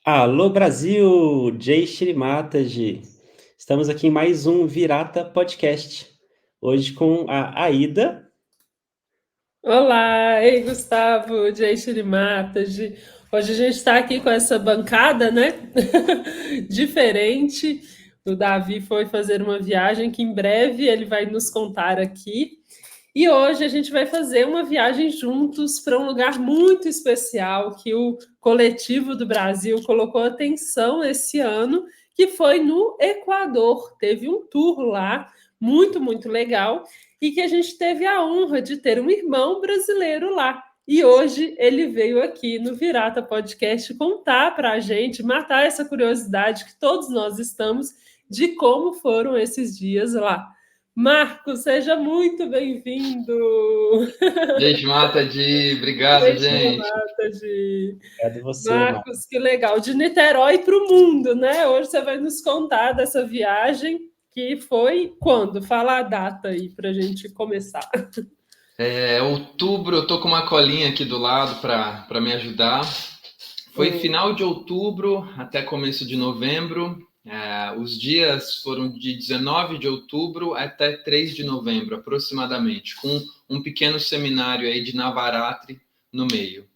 Alô Brasil, Jay Shrimataji. Estamos aqui em mais um Virata Podcast. Hoje com a Aida. Olá, ei Gustavo, Jay Shrimataji. Hoje a gente está aqui com essa bancada, né? Diferente. O Davi foi fazer uma viagem que em breve ele vai nos contar aqui. E hoje a gente vai fazer uma viagem juntos para um lugar muito especial que o Coletivo do Brasil colocou atenção esse ano, que foi no Equador. Teve um tour lá, muito legal, e que a gente teve a honra de ter um irmão brasileiro lá. E hoje ele veio aqui no Virata Podcast contar para a gente, matar essa curiosidade que todos nós estamos de como foram esses dias lá. Marcos, seja muito bem-vindo. Gente, mata de. Obrigado, Deixa gente. de Obrigado você, Marcos. Marcos, que legal. De Niterói para o mundo, né? Hoje você vai nos contar dessa viagem que foi quando? Fala a data aí para a gente começar. Outubro, eu tô com uma colinha aqui do lado para me ajudar. Foi final de outubro até começo de novembro. Os dias foram de 19 de outubro até 3 de novembro, aproximadamente, com um pequeno seminário aí de Navaratri no meio.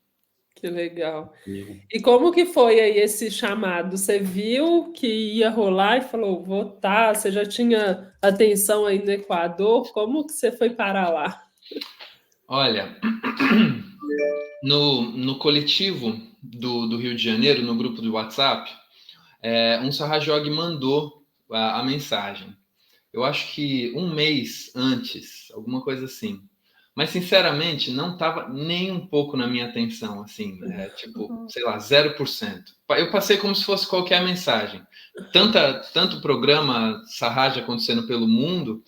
Que legal. E como que foi aí esse chamado? Você viu que ia rolar e falou, vou tá. Você já tinha atenção aí no Equador? Como que você foi parar lá? Olha, no coletivo do Rio de Janeiro, no grupo do WhatsApp, um Sarrajog mandou a mensagem. Eu acho que um mês antes, alguma coisa assim. Mas, sinceramente, não estava nem um pouco na minha atenção, assim, sei lá, 0%. Eu passei como se fosse qualquer mensagem. Tanto programa Sarraj acontecendo pelo mundo,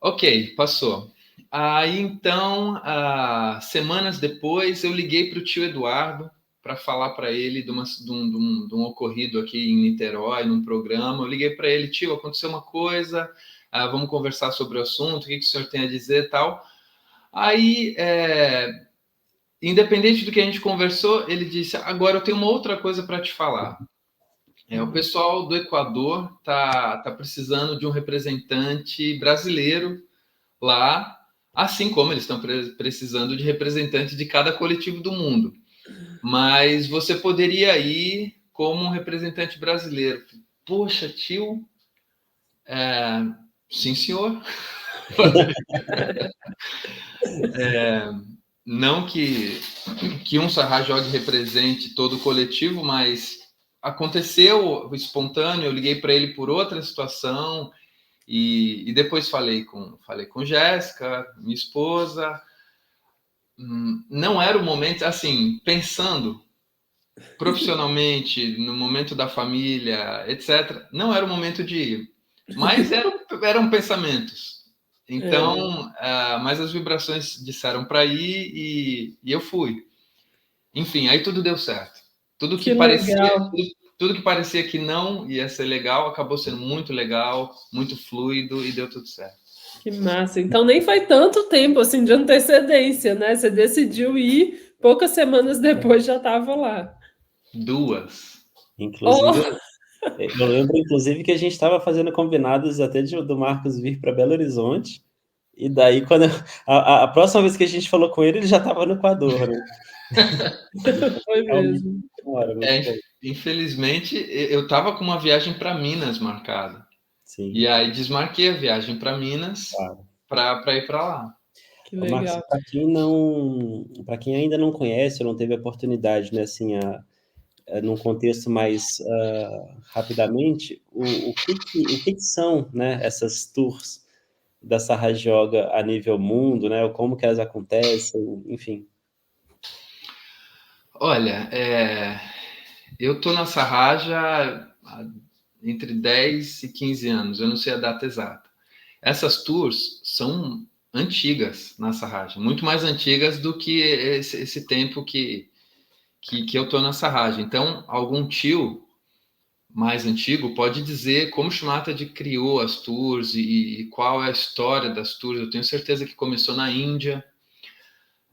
ok, passou. Aí, então, semanas depois, eu liguei para o tio Eduardo para falar para ele de um ocorrido aqui em Niterói, num programa. Eu liguei para ele, tio, aconteceu uma coisa, vamos conversar sobre o assunto, o que o senhor tem a dizer e tal. Aí, independente do que a gente conversou, ele disse, agora eu tenho uma outra coisa para te falar. O pessoal do Equador tá precisando de um representante brasileiro lá, assim como eles estão precisando de representantes de cada coletivo do mundo. Mas você poderia ir como um representante brasileiro. Poxa, tio, sim, senhor. Não que um Sarrajog represente todo o coletivo, mas aconteceu espontâneo. Eu liguei para ele por outra situação e depois falei com Jéssica, minha esposa. Não era o momento, assim, pensando profissionalmente, no momento da família, etc., não era o momento de ir. Mas eram pensamentos. Então, mas as vibrações disseram para ir e eu fui. Enfim, aí tudo deu certo. Tudo que parecia que não ia ser legal, acabou sendo muito legal, muito fluido e deu tudo certo. Que massa. Então nem foi tanto tempo assim de antecedência, né? Você decidiu ir, poucas semanas depois já estava lá. 2. Inclusive, eu lembro inclusive que a gente estava fazendo combinados até do Marcos vir para Belo Horizonte. E daí, quando a próxima vez que a gente falou com ele, ele já estava no Equador, né? Foi mesmo. Infelizmente, eu estava com uma viagem para Minas marcada. Sim. E aí desmarquei a viagem para Minas para ir para lá. Que legal. Marcos, para quem ainda não conhece ou não teve a oportunidade, né, assim, num contexto mais rapidamente, o que são, né, essas tours da Sarrajoga a nível mundo, né, ou como que elas acontecem, enfim. Olha, eu tô na Sarraja entre 10 e 15 anos, eu não sei a data exata. Essas tours são antigas na Sarraja, muito mais antigas do que esse tempo que eu tô na Sarraja. Então, algum tio mais antigo pode dizer como Shmatadi criou as tours e qual é a história das tours. Eu tenho certeza que começou na Índia.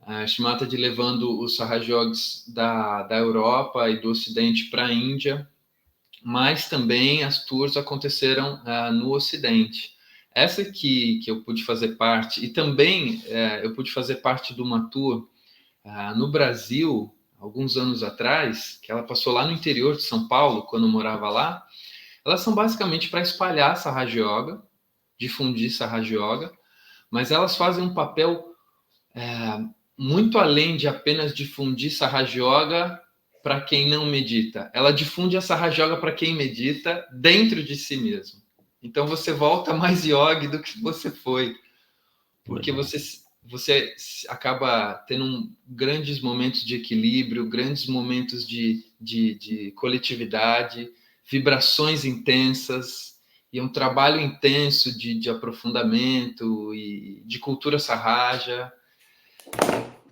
a Shri Mataji levando os Sahajogs da Europa e do Ocidente para a Índia, mas também as tours aconteceram no Ocidente. Essa que eu pude fazer parte, e também eu pude fazer parte de uma tour no Brasil, alguns anos atrás, que ela passou lá no interior de São Paulo, quando eu morava lá. Elas são basicamente para espalhar Sahaja Yoga, difundir Sahaja Yoga, mas elas fazem um papel muito além de apenas difundir Sahaja Yoga para quem não medita. Ela difunde a Sahaja Yoga para quem medita dentro de si mesmo. Então você volta mais yogi do que você foi, porque você acaba tendo grandes momentos de equilíbrio, grandes momentos de coletividade, vibrações intensas, e um trabalho intenso de aprofundamento e de cultura sarraja.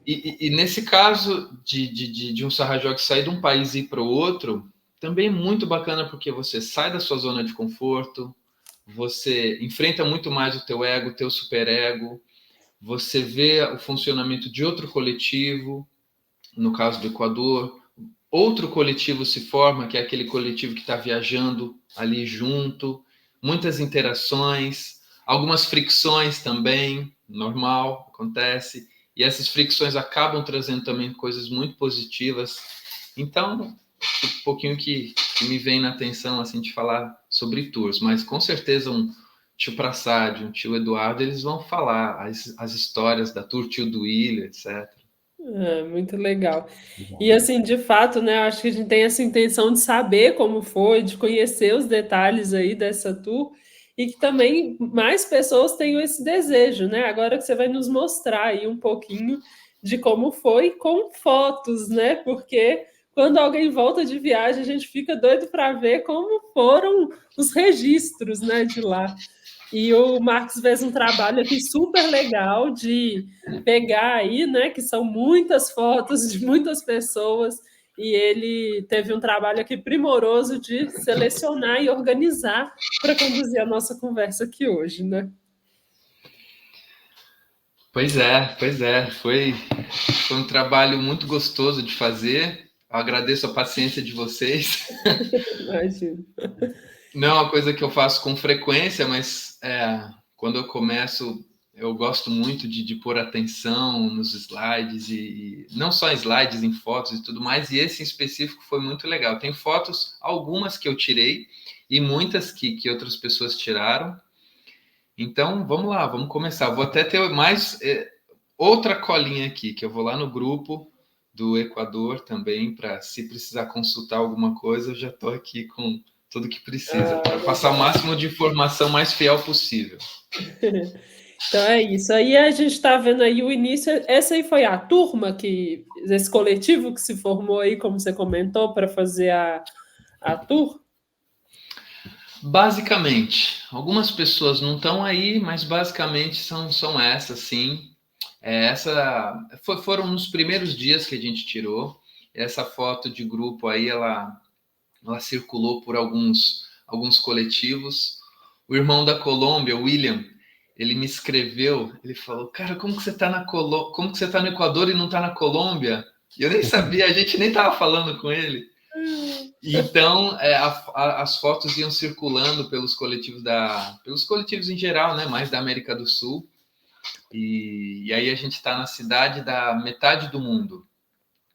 E nesse caso de um Sahaja Yoga sair de um país e ir para o outro, também é muito bacana, porque você sai da sua zona de conforto, você enfrenta muito mais o teu ego, o teu superego, você vê o funcionamento de outro coletivo, no caso do Equador, outro coletivo se forma, que é aquele coletivo que está viajando ali junto, muitas interações, algumas fricções também, normal, acontece, e essas fricções acabam trazendo também coisas muito positivas. Então, um pouquinho que me vem na atenção, assim, de falar sobre tours, mas com certeza um tio Prasad, um tio Eduardo, eles vão falar as histórias da tour, tio Duílio, etc. Muito legal. E assim, de fato, né, eu acho que a gente tem essa intenção de saber como foi, de conhecer os detalhes aí dessa tour, e que também mais pessoas tenham esse desejo, né? Agora que você vai nos mostrar aí um pouquinho de como foi com fotos, né? Porque quando alguém volta de viagem, a gente fica doido para ver como foram os registros, né, de lá. E o Marcos fez um trabalho aqui super legal de pegar aí, né, que são muitas fotos de muitas pessoas, e ele teve um trabalho aqui primoroso de selecionar e organizar para conduzir a nossa conversa aqui hoje, né? Pois é. Foi um trabalho muito gostoso de fazer. Eu agradeço a paciência de vocês. Imagino. Não é uma coisa que eu faço com frequência, mas quando eu começo, eu gosto muito de pôr atenção nos slides, e não só slides, em fotos e tudo mais, e esse em específico foi muito legal. Tem fotos, algumas que eu tirei, e muitas que outras pessoas tiraram. Então, vamos lá, vamos começar. Vou até ter mais outra colinha aqui, que eu vou lá no grupo do Equador também, para se precisar consultar alguma coisa, eu já estou aqui com tudo que precisa, para passar o máximo de informação mais fiel possível. Então é isso. Aí a gente está vendo aí o início. Essa aí foi a turma esse coletivo que se formou aí, como você comentou, para fazer a tour? Basicamente, algumas pessoas não estão aí, mas basicamente são essas, sim. Foram nos primeiros dias que a gente tirou. Essa foto de grupo aí, ela circulou por alguns coletivos. O irmão da Colômbia, o William, ele me escreveu, ele falou: cara, como que você está como que você está no Equador e não está na Colômbia? E eu nem sabia, a gente nem estava falando com ele. Então, as fotos iam circulando pelos coletivos em geral, né, mais da América do Sul. E aí a gente está na cidade da metade do mundo,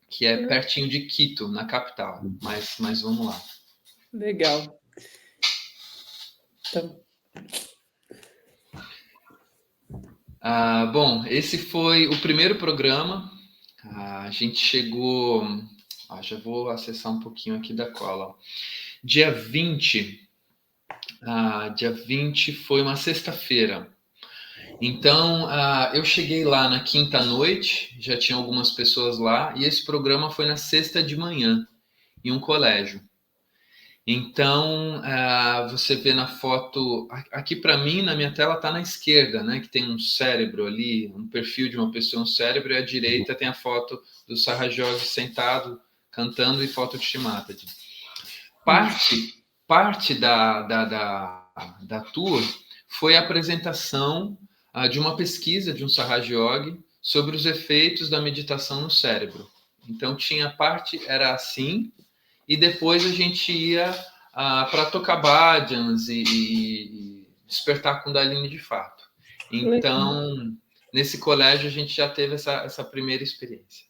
que é pertinho de Quito, na capital. Mas vamos lá. Legal. Então... bom, esse foi o primeiro programa. A gente chegou... já vou acessar um pouquinho aqui da cola. Dia 20 foi uma sexta-feira. Então, eu cheguei lá na quinta noite, já tinha algumas pessoas lá, e esse programa foi na sexta de manhã, em um colégio. Então, você vê na foto, aqui para mim, na minha tela, está na esquerda, né, que tem um cérebro ali, um perfil de uma pessoa, um cérebro, e à direita tem a foto do Sahaja Yogi sentado, cantando, e foto de Shri Mataji. Parte da tour foi a apresentação de uma pesquisa de um Sahaja Yogi sobre os efeitos da meditação no cérebro. Então, tinha parte, era assim, e depois a gente ia para tocar bhajans e despertar Kundalini de fato. Então, nesse colégio, a gente já teve essa primeira experiência.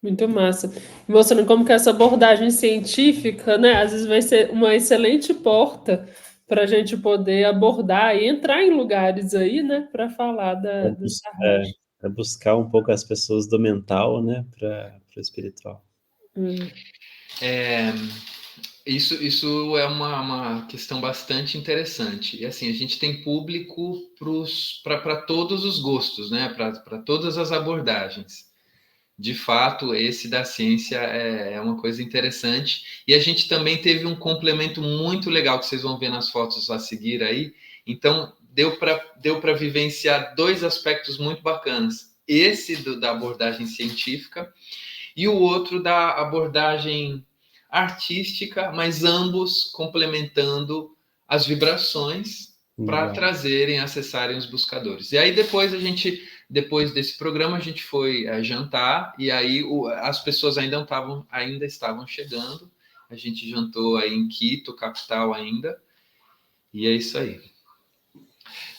Muito massa. Mostrando como que essa abordagem científica, né, às vezes vai ser uma excelente porta para a gente poder abordar e entrar em lugares aí, né, para falar do Sarraj. Para buscar um pouco as pessoas do mental, né, para o espiritual. Isso é uma questão bastante interessante. E assim, a gente tem público para todos os gostos, né, para todas as abordagens. De fato, esse da ciência é uma coisa interessante. E a gente também teve um complemento muito legal, que vocês vão ver nas fotos a seguir aí. Então, deu para vivenciar dois aspectos muito bacanas. Esse da abordagem científica e o outro da abordagem artística, mas ambos complementando as vibrações para acessarem os buscadores. E aí depois desse programa, a gente foi jantar, e aí as pessoas ainda estavam chegando. A gente jantou aí em Quito, capital ainda, e é isso aí.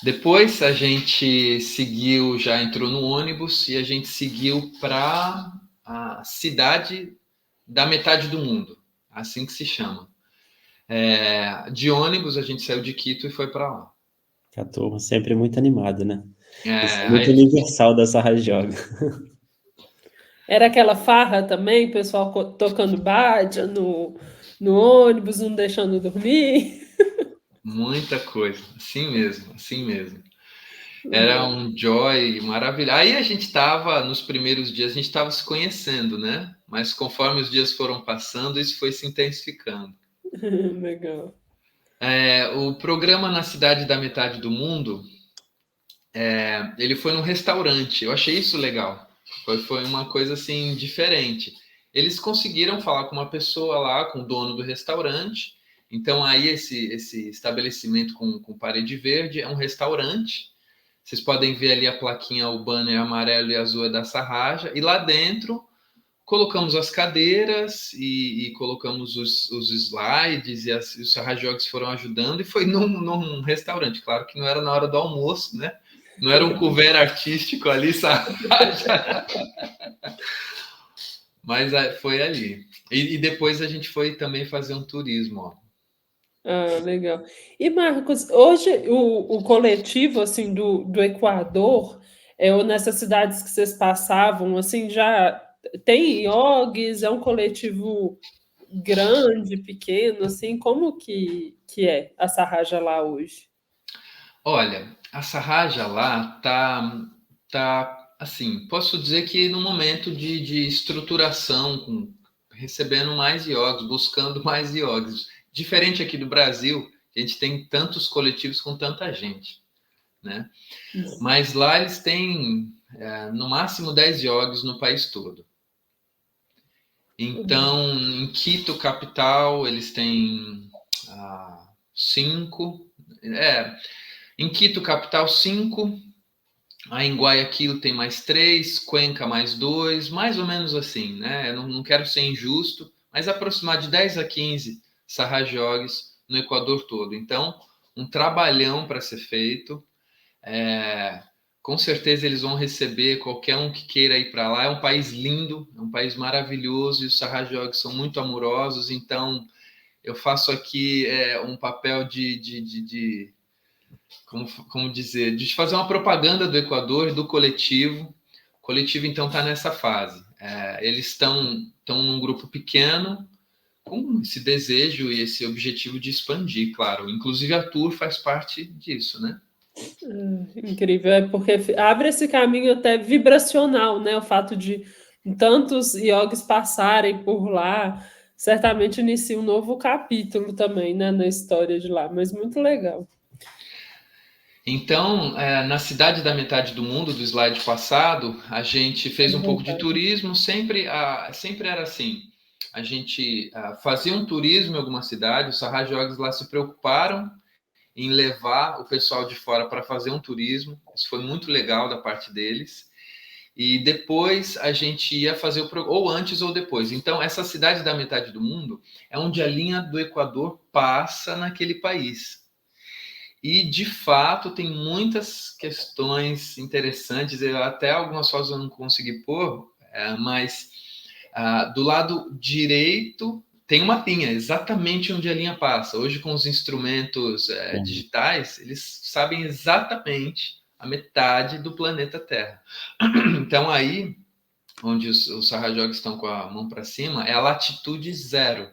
Depois a gente seguiu, já entrou no ônibus, e a gente seguiu para a cidade da metade do mundo, assim que se chama. De ônibus, a gente saiu de Quito e foi para lá. A turma sempre muito animada, né? Isso é muito universal da Sarraj Yoga. Era aquela farra também, o pessoal tocando bhajan no ônibus, não deixando dormir. Muita coisa, assim mesmo, assim mesmo. Era um joy maravilhoso. Aí a gente estava, nos primeiros dias, a gente estava se conhecendo, né? Mas conforme os dias foram passando, isso foi se intensificando. Legal. O programa na cidade da metade do mundo, ele foi num restaurante. Eu achei isso legal. Foi uma coisa assim diferente. Eles conseguiram falar com uma pessoa lá, com o dono do restaurante. Então aí esse estabelecimento com parede verde é um restaurante. Vocês podem ver ali a plaquinha, o banner amarelo e azul da Sarraja. E lá dentro colocamos as cadeiras e colocamos os slides, e os Sarraj Yogis foram ajudando, e foi num restaurante. Claro que não era na hora do almoço, né? Não era um couvert artístico ali, Sarraja. Mas foi ali. E depois a gente foi também fazer um turismo, ó. Legal. E, Marcos, hoje o coletivo assim, do Equador, ou nessas cidades que vocês passavam, assim, já tem iogues? É um coletivo grande, pequeno, assim? Como que é a Sarraja lá hoje? Olha, a Sarraja lá tá assim, posso dizer que no momento de estruturação, recebendo mais iogues, buscando mais iogues. Diferente aqui do Brasil, a gente tem tantos coletivos com tanta gente, né? Mas lá eles têm no máximo 10 iogues no país todo. Então, em Quito, capital, eles têm 5. Em Quito, capital, 5. Aí em Guayaquil tem mais 3, Cuenca mais 2, mais ou menos assim, né? Eu não quero ser injusto, mas aproximar de 10 a 15 Sarraj Yogis no Equador todo. Então, um trabalhão para ser feito. Com certeza eles vão receber qualquer um que queira ir para lá. É um país lindo, é um país maravilhoso, e os Sarraj Yogis são muito amorosos. Então, eu faço aqui um papel de como dizer, de fazer uma propaganda do Equador, do coletivo. O coletivo, então, está nessa fase. Eles estão num grupo pequeno, com esse desejo e esse objetivo de expandir, claro. Inclusive, a Tour faz parte disso, né? Incrível, porque abre esse caminho até vibracional, né? O fato de tantos yogis passarem por lá, certamente inicia um novo capítulo também, né, na história de lá, mas muito legal. Então, na cidade da metade do mundo, do slide passado, a gente fez um pouco de turismo, sempre era assim. A gente fazia um turismo em alguma cidade, os Sarraj Yogis lá se preocuparam em levar o pessoal de fora para fazer um turismo. Isso foi muito legal da parte deles. e depois a gente ia fazer ou antes ou depois. Então, essa cidade da metade do mundo é onde a linha do Equador passa naquele país. E, de fato, tem muitas questões interessantes, até algumas fotos eu não consegui pôr, mas do lado direito tem uma linha, exatamente onde a linha passa. Hoje, com os instrumentos digitais, eles sabem exatamente a metade do planeta Terra. Então, aí, onde os Saharajogues estão com a mão para cima, é a latitude 0.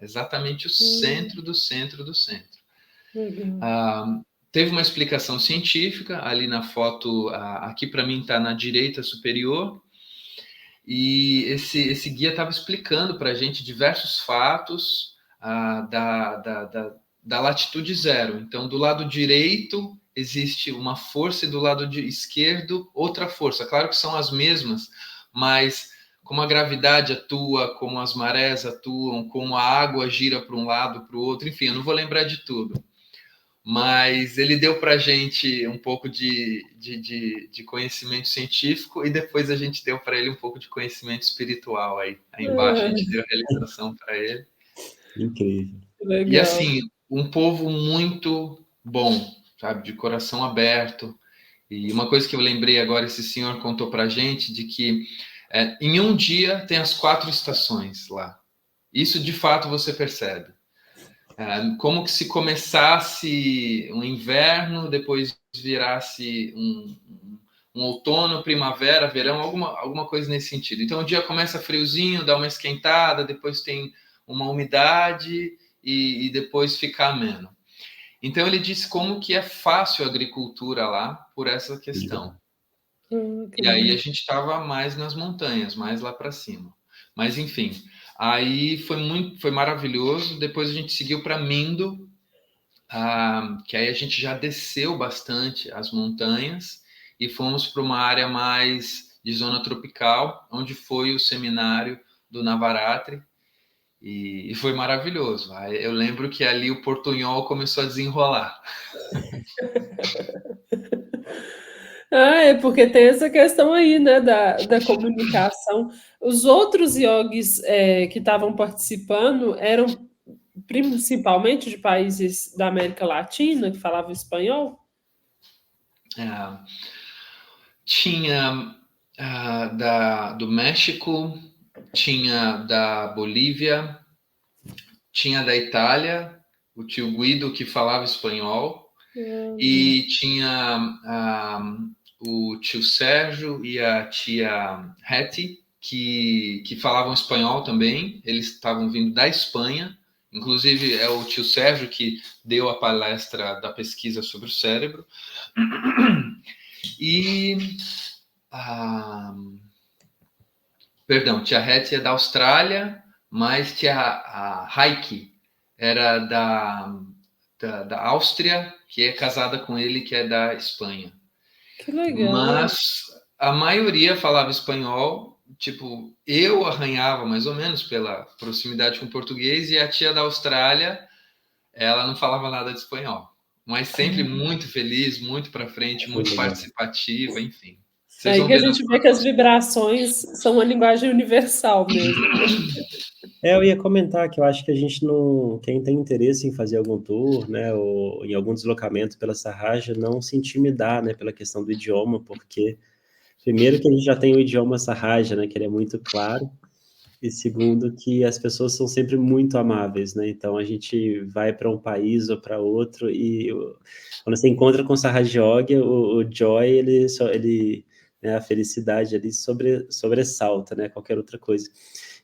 Exatamente o centro do centro do centro. Teve uma explicação científica ali na foto, aqui para mim está na direita superior, e esse guia estava explicando para a gente diversos fatos da latitude 0. Então, do lado direito existe uma força e do lado esquerdo outra força. Claro que são as mesmas, mas como a gravidade atua, como as marés atuam, como a água gira para um lado, para o outro, enfim, eu não vou lembrar de tudo. Mas ele deu para a gente um pouco de conhecimento científico e depois a gente deu para ele um pouco de conhecimento espiritual. Aí embaixo a gente deu a realização para ele. Incrível. Legal. E assim, um povo muito bom, sabe, de coração aberto. E uma coisa que eu lembrei agora, esse senhor contou para a gente, de que em um dia tem as 4 estações lá. Isso de fato você percebe. Como que se começasse um inverno, depois virasse um outono, primavera, verão, alguma coisa nesse sentido. Então, o dia começa friozinho, dá uma esquentada, depois tem uma umidade e depois fica ameno. Então, ele disse como que é fácil a agricultura lá por essa questão. E aí a gente estava mais nas montanhas, mais lá para cima. Mas, enfim... Aí foi maravilhoso. Depois a gente seguiu para Mindo, que aí a gente já desceu bastante as montanhas e fomos para uma área mais de zona tropical, onde foi o seminário do Navaratri, e foi maravilhoso. Aí eu lembro que ali o portunhol começou a desenrolar. É porque tem essa questão aí, né, da comunicação. Os outros yogis que estavam participando eram principalmente de países da América Latina, que falavam espanhol? Tinha do México, tinha da Bolívia, tinha da Itália, o tio Guido, que falava espanhol, e tinha o tio Sérgio e a tia Hetty, que falavam espanhol também. Eles estavam vindo da Espanha. Inclusive, é o tio Sérgio que deu a palestra da pesquisa sobre o cérebro. E... perdão, tia Hetty é da Austrália, mas tia Heike era da Áustria, que é casada com ele, que é da Espanha. Que legal. Mas a maioria falava espanhol, tipo, eu arranhava mais ou menos pela proximidade com o português, e a tia da Austrália, ela não falava nada de espanhol. Mas sempre muito feliz, muito para frente, muito participativa, enfim. Aí que a gente vê que as vibrações são uma linguagem universal mesmo. Eu ia comentar que eu acho que a gente não... Quem tem interesse em fazer algum tour, né, ou em algum deslocamento pela Sahaja, não se intimidar, né, pela questão do idioma, porque, primeiro, que a gente já tem o idioma Sahaja, né, que ele é muito claro, e segundo, que as pessoas são sempre muito amáveis, né, então a gente vai para um país ou para outro, e quando você encontra com o Sahaja Yogi, o Joy, ele né, a felicidade ali sobressalta, né, qualquer outra coisa.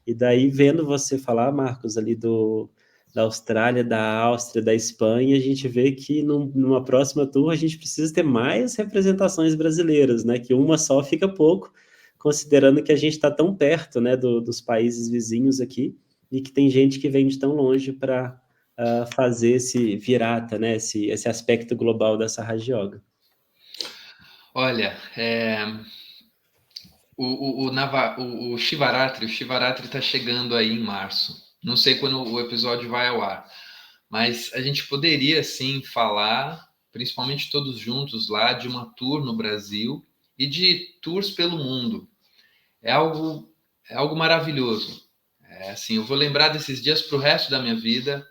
E daí, vendo você falar, Marcos, ali da Austrália, da Áustria, da Espanha, a gente vê que numa próxima tour a gente precisa ter mais representações brasileiras, né? Que uma só fica pouco, considerando que a gente está tão perto, né, dos países vizinhos aqui, e que tem gente que vem de tão longe para fazer esse virata, né? Esse aspecto global dessa Raja Yoga. Olha, o Shivaratri está chegando aí em março. Não sei quando o episódio vai ao ar, mas a gente poderia sim falar, principalmente todos juntos lá, de uma tour no Brasil e de tours pelo mundo. É algo maravilhoso. Assim, eu vou lembrar desses dias para o resto da minha vida.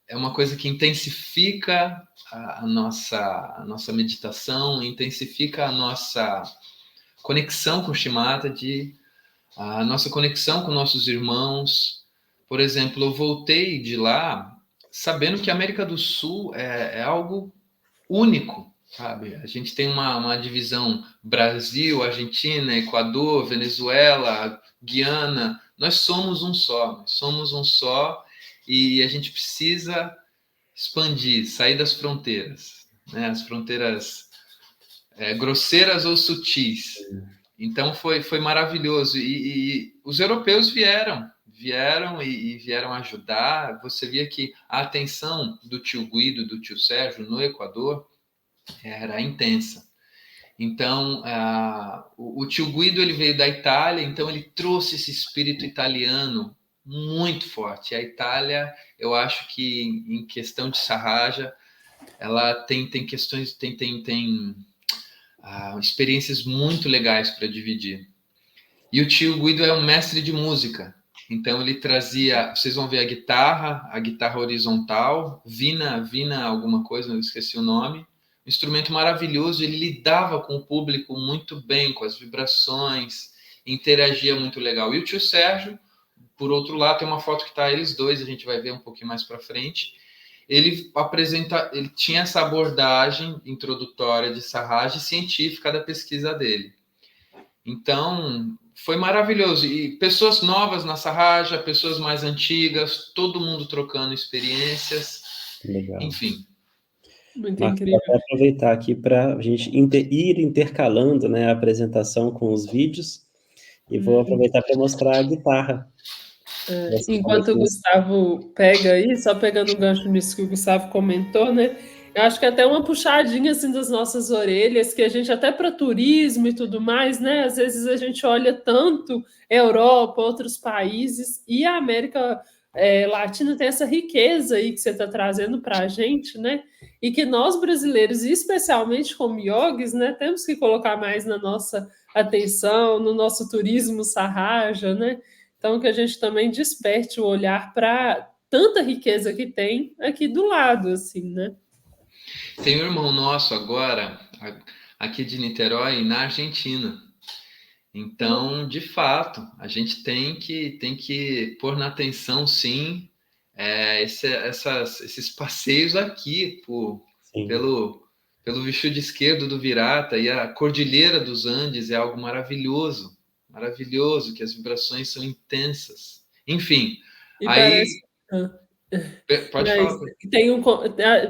É uma coisa que intensifica a nossa meditação, intensifica a nossa conexão com o Shimata, a nossa conexão com nossos irmãos. Por exemplo, eu voltei de lá sabendo que a América do Sul é algo único, sabe? A gente tem uma divisão Brasil, Argentina, Equador, Venezuela, Guiana. Nós somos um só, e a gente precisa expandir, sair das fronteiras, né? As fronteiras grosseiras ou sutis. Então foi maravilhoso. E os europeus vieram e vieram ajudar. Você via que a atenção do tio Guido, do tio Sérgio no Equador era intensa. Então, o tio Guido ele veio da Itália, então ele trouxe esse espírito italiano muito forte. A Itália, eu acho que em questão de sarraja, ela tem questões, tem experiências muito legais para dividir. E o tio Guido é um mestre de música. Então ele trazia, vocês vão ver a guitarra horizontal, Vina alguma coisa, eu esqueci o nome. Um instrumento maravilhoso, ele lidava com o público muito bem, com as vibrações, interagia muito legal. E o tio Sérgio, por outro lado, tem uma foto que está eles dois, a gente vai ver um pouquinho mais para frente. Ele tinha essa abordagem introdutória de sarraja científica da pesquisa dele. Então, foi maravilhoso. E pessoas novas na sarraja, pessoas mais antigas, todo mundo trocando experiências. Legal. Enfim. Muito Marcos, incrível. vou aproveitar aqui para a gente ir intercalando, né, a apresentação com os vídeos, e vou aproveitar para mostrar a guitarra. Enquanto o Gustavo pega aí, só pegando o gancho nisso que o Gustavo comentou, né? Eu acho que até uma puxadinha assim das nossas orelhas, que a gente até para turismo e tudo mais, né? Às vezes a gente olha tanto Europa, outros países, e a América Latina tem essa riqueza aí que você está trazendo para a gente, né? E que nós brasileiros, especialmente como yogis, né, temos que colocar mais na nossa atenção, no nosso turismo sarraja, né? Então, que a gente também desperte o olhar para tanta riqueza que tem aqui do lado, assim, né? Tem um irmão nosso agora, aqui de Niterói, na Argentina. Então, de fato, a gente tem que pôr na atenção, sim, esses passeios aqui pelo Vixúdia Esquerdo do Virata, e a Cordilheira dos Andes é algo maravilhoso, maravilhoso, que as vibrações são intensas. Enfim, E aí... Pode falar.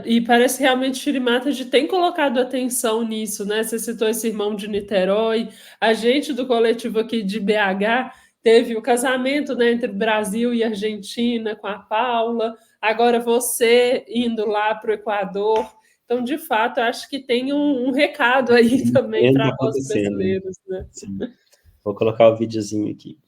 E parece realmente Shirimata tem colocado atenção nisso, né? Você citou esse irmão de Niterói, a gente do coletivo aqui de BH teve o casamento, né, entre Brasil e Argentina com a Paula, agora você indo lá para o Equador. Então, de fato, eu acho que tem um recado aí também para nós brasileiros, né? Sim. Vou colocar o videozinho aqui.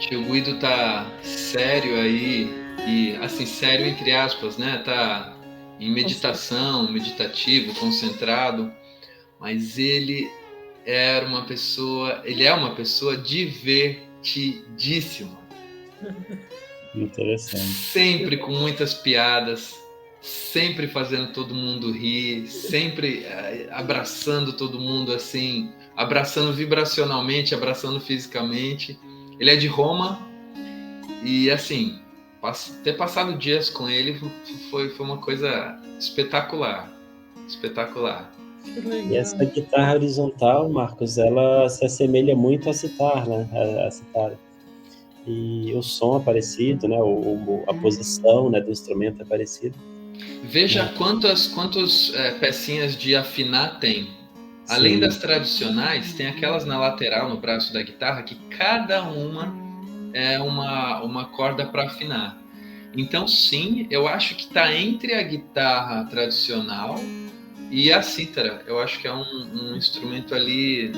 Tio Guido tá sério aí, e assim, sério entre aspas, né? Tá em meditação, meditativo, concentrado, mas ele é uma pessoa divertidíssima. Interessante. Sempre com muitas piadas, sempre fazendo todo mundo rir, sempre abraçando todo mundo assim, abraçando vibracionalmente, abraçando fisicamente. Ele é de Roma e, assim, ter passado dias com ele foi uma coisa espetacular. Espetacular. E essa guitarra horizontal, Marcos, ela se assemelha muito a citar, né? A citar. E o som é parecido, né? A posição, né, do instrumento é parecida. Veja quantas pecinhas de afinar tem. Além das tradicionais, tem aquelas na lateral, no braço da guitarra, que cada uma é uma corda para afinar. Então, sim, eu acho que está entre a guitarra tradicional e a cítara. Eu acho que é um instrumento ali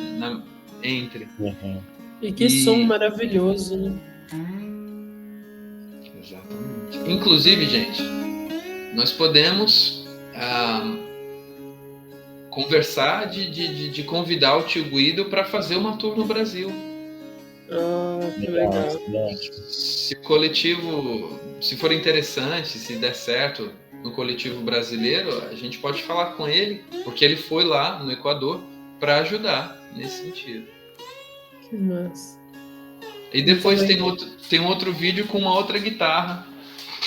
entre. E que som maravilhoso, né? Exatamente. Inclusive, gente, nós podemos conversar de convidar o tio Guido para fazer uma tour no Brasil. Que legal. Se o coletivo, se for interessante, se der certo no coletivo brasileiro, a gente pode falar com ele, porque ele foi lá no Equador para ajudar nesse sentido. Que massa. E depois tem outro vídeo com uma outra guitarra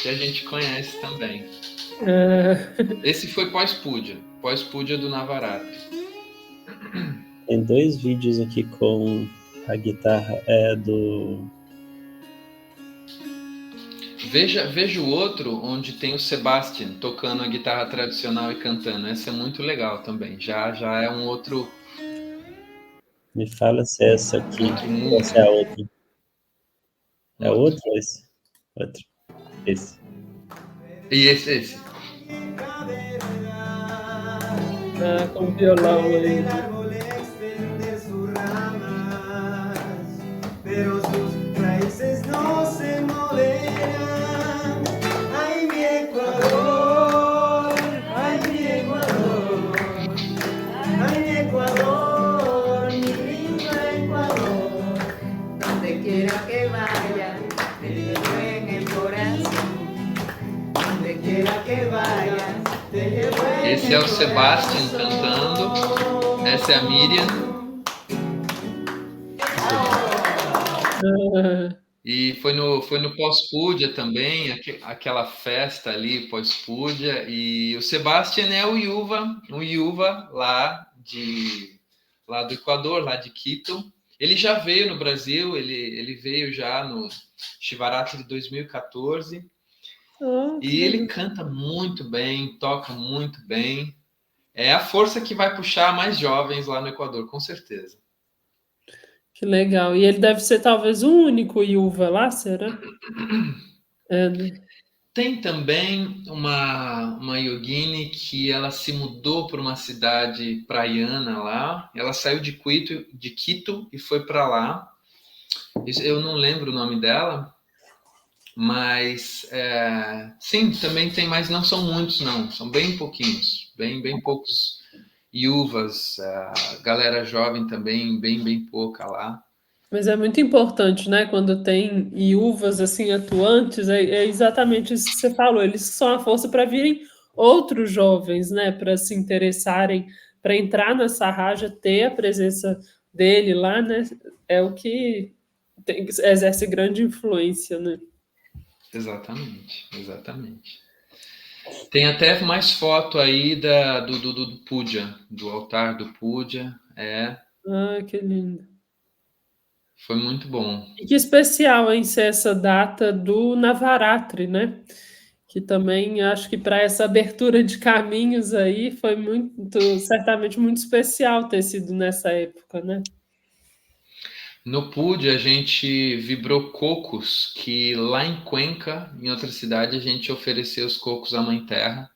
que a gente conhece também. Esse foi pós-Púdia do Navaratri. Tem 2 vídeos aqui com a guitarra do... Veja o outro, onde tem o Sebastian tocando a guitarra tradicional e cantando. Esse é muito legal também. Já é um outro... Me fala se é essa aqui ou se é a outra. É outro ou esse? Outro. Esse. E esse. Com violão aí. Esse é o Sebastian cantando. Essa é a Miriam. E foi no pós-Púdia também, aquela festa ali pós-Púdia. E o Sebastian é o Yuva lá do Equador, lá de Quito. Ele já veio no Brasil, ele veio já no Shivaratri de 2014. E ele canta muito bem, toca muito bem. É a força que vai puxar mais jovens lá no Equador, com certeza. Que legal. E ele deve ser talvez o único Yuva lá, será? Tem também uma yogini que ela se mudou para uma cidade praiana lá. Ela saiu de Quito e foi para lá. Eu não lembro o nome dela, mas sim, também tem, mas não são muitos, não. São bem pouquinhos, bem poucos yuvas. Galera jovem também, bem pouca lá. Mas é muito importante, né? Quando tem iuvas assim atuantes, é exatamente isso que você falou. Eles são a força para virem outros jovens, né? Para se interessarem, para entrar na sarraja, ter a presença dele lá, né? É o que exerce grande influência, né? Exatamente. Tem até mais foto aí do Púdia, do altar do Púdia. Que lindo. Foi muito bom. E que especial, hein, ser essa data do Navaratri, né? Que também acho que para essa abertura de caminhos aí foi certamente muito especial ter sido nessa época, né? No Púdia a gente vibrou cocos, que lá em Cuenca, em outra cidade, a gente ofereceu os cocos à Mãe Terra.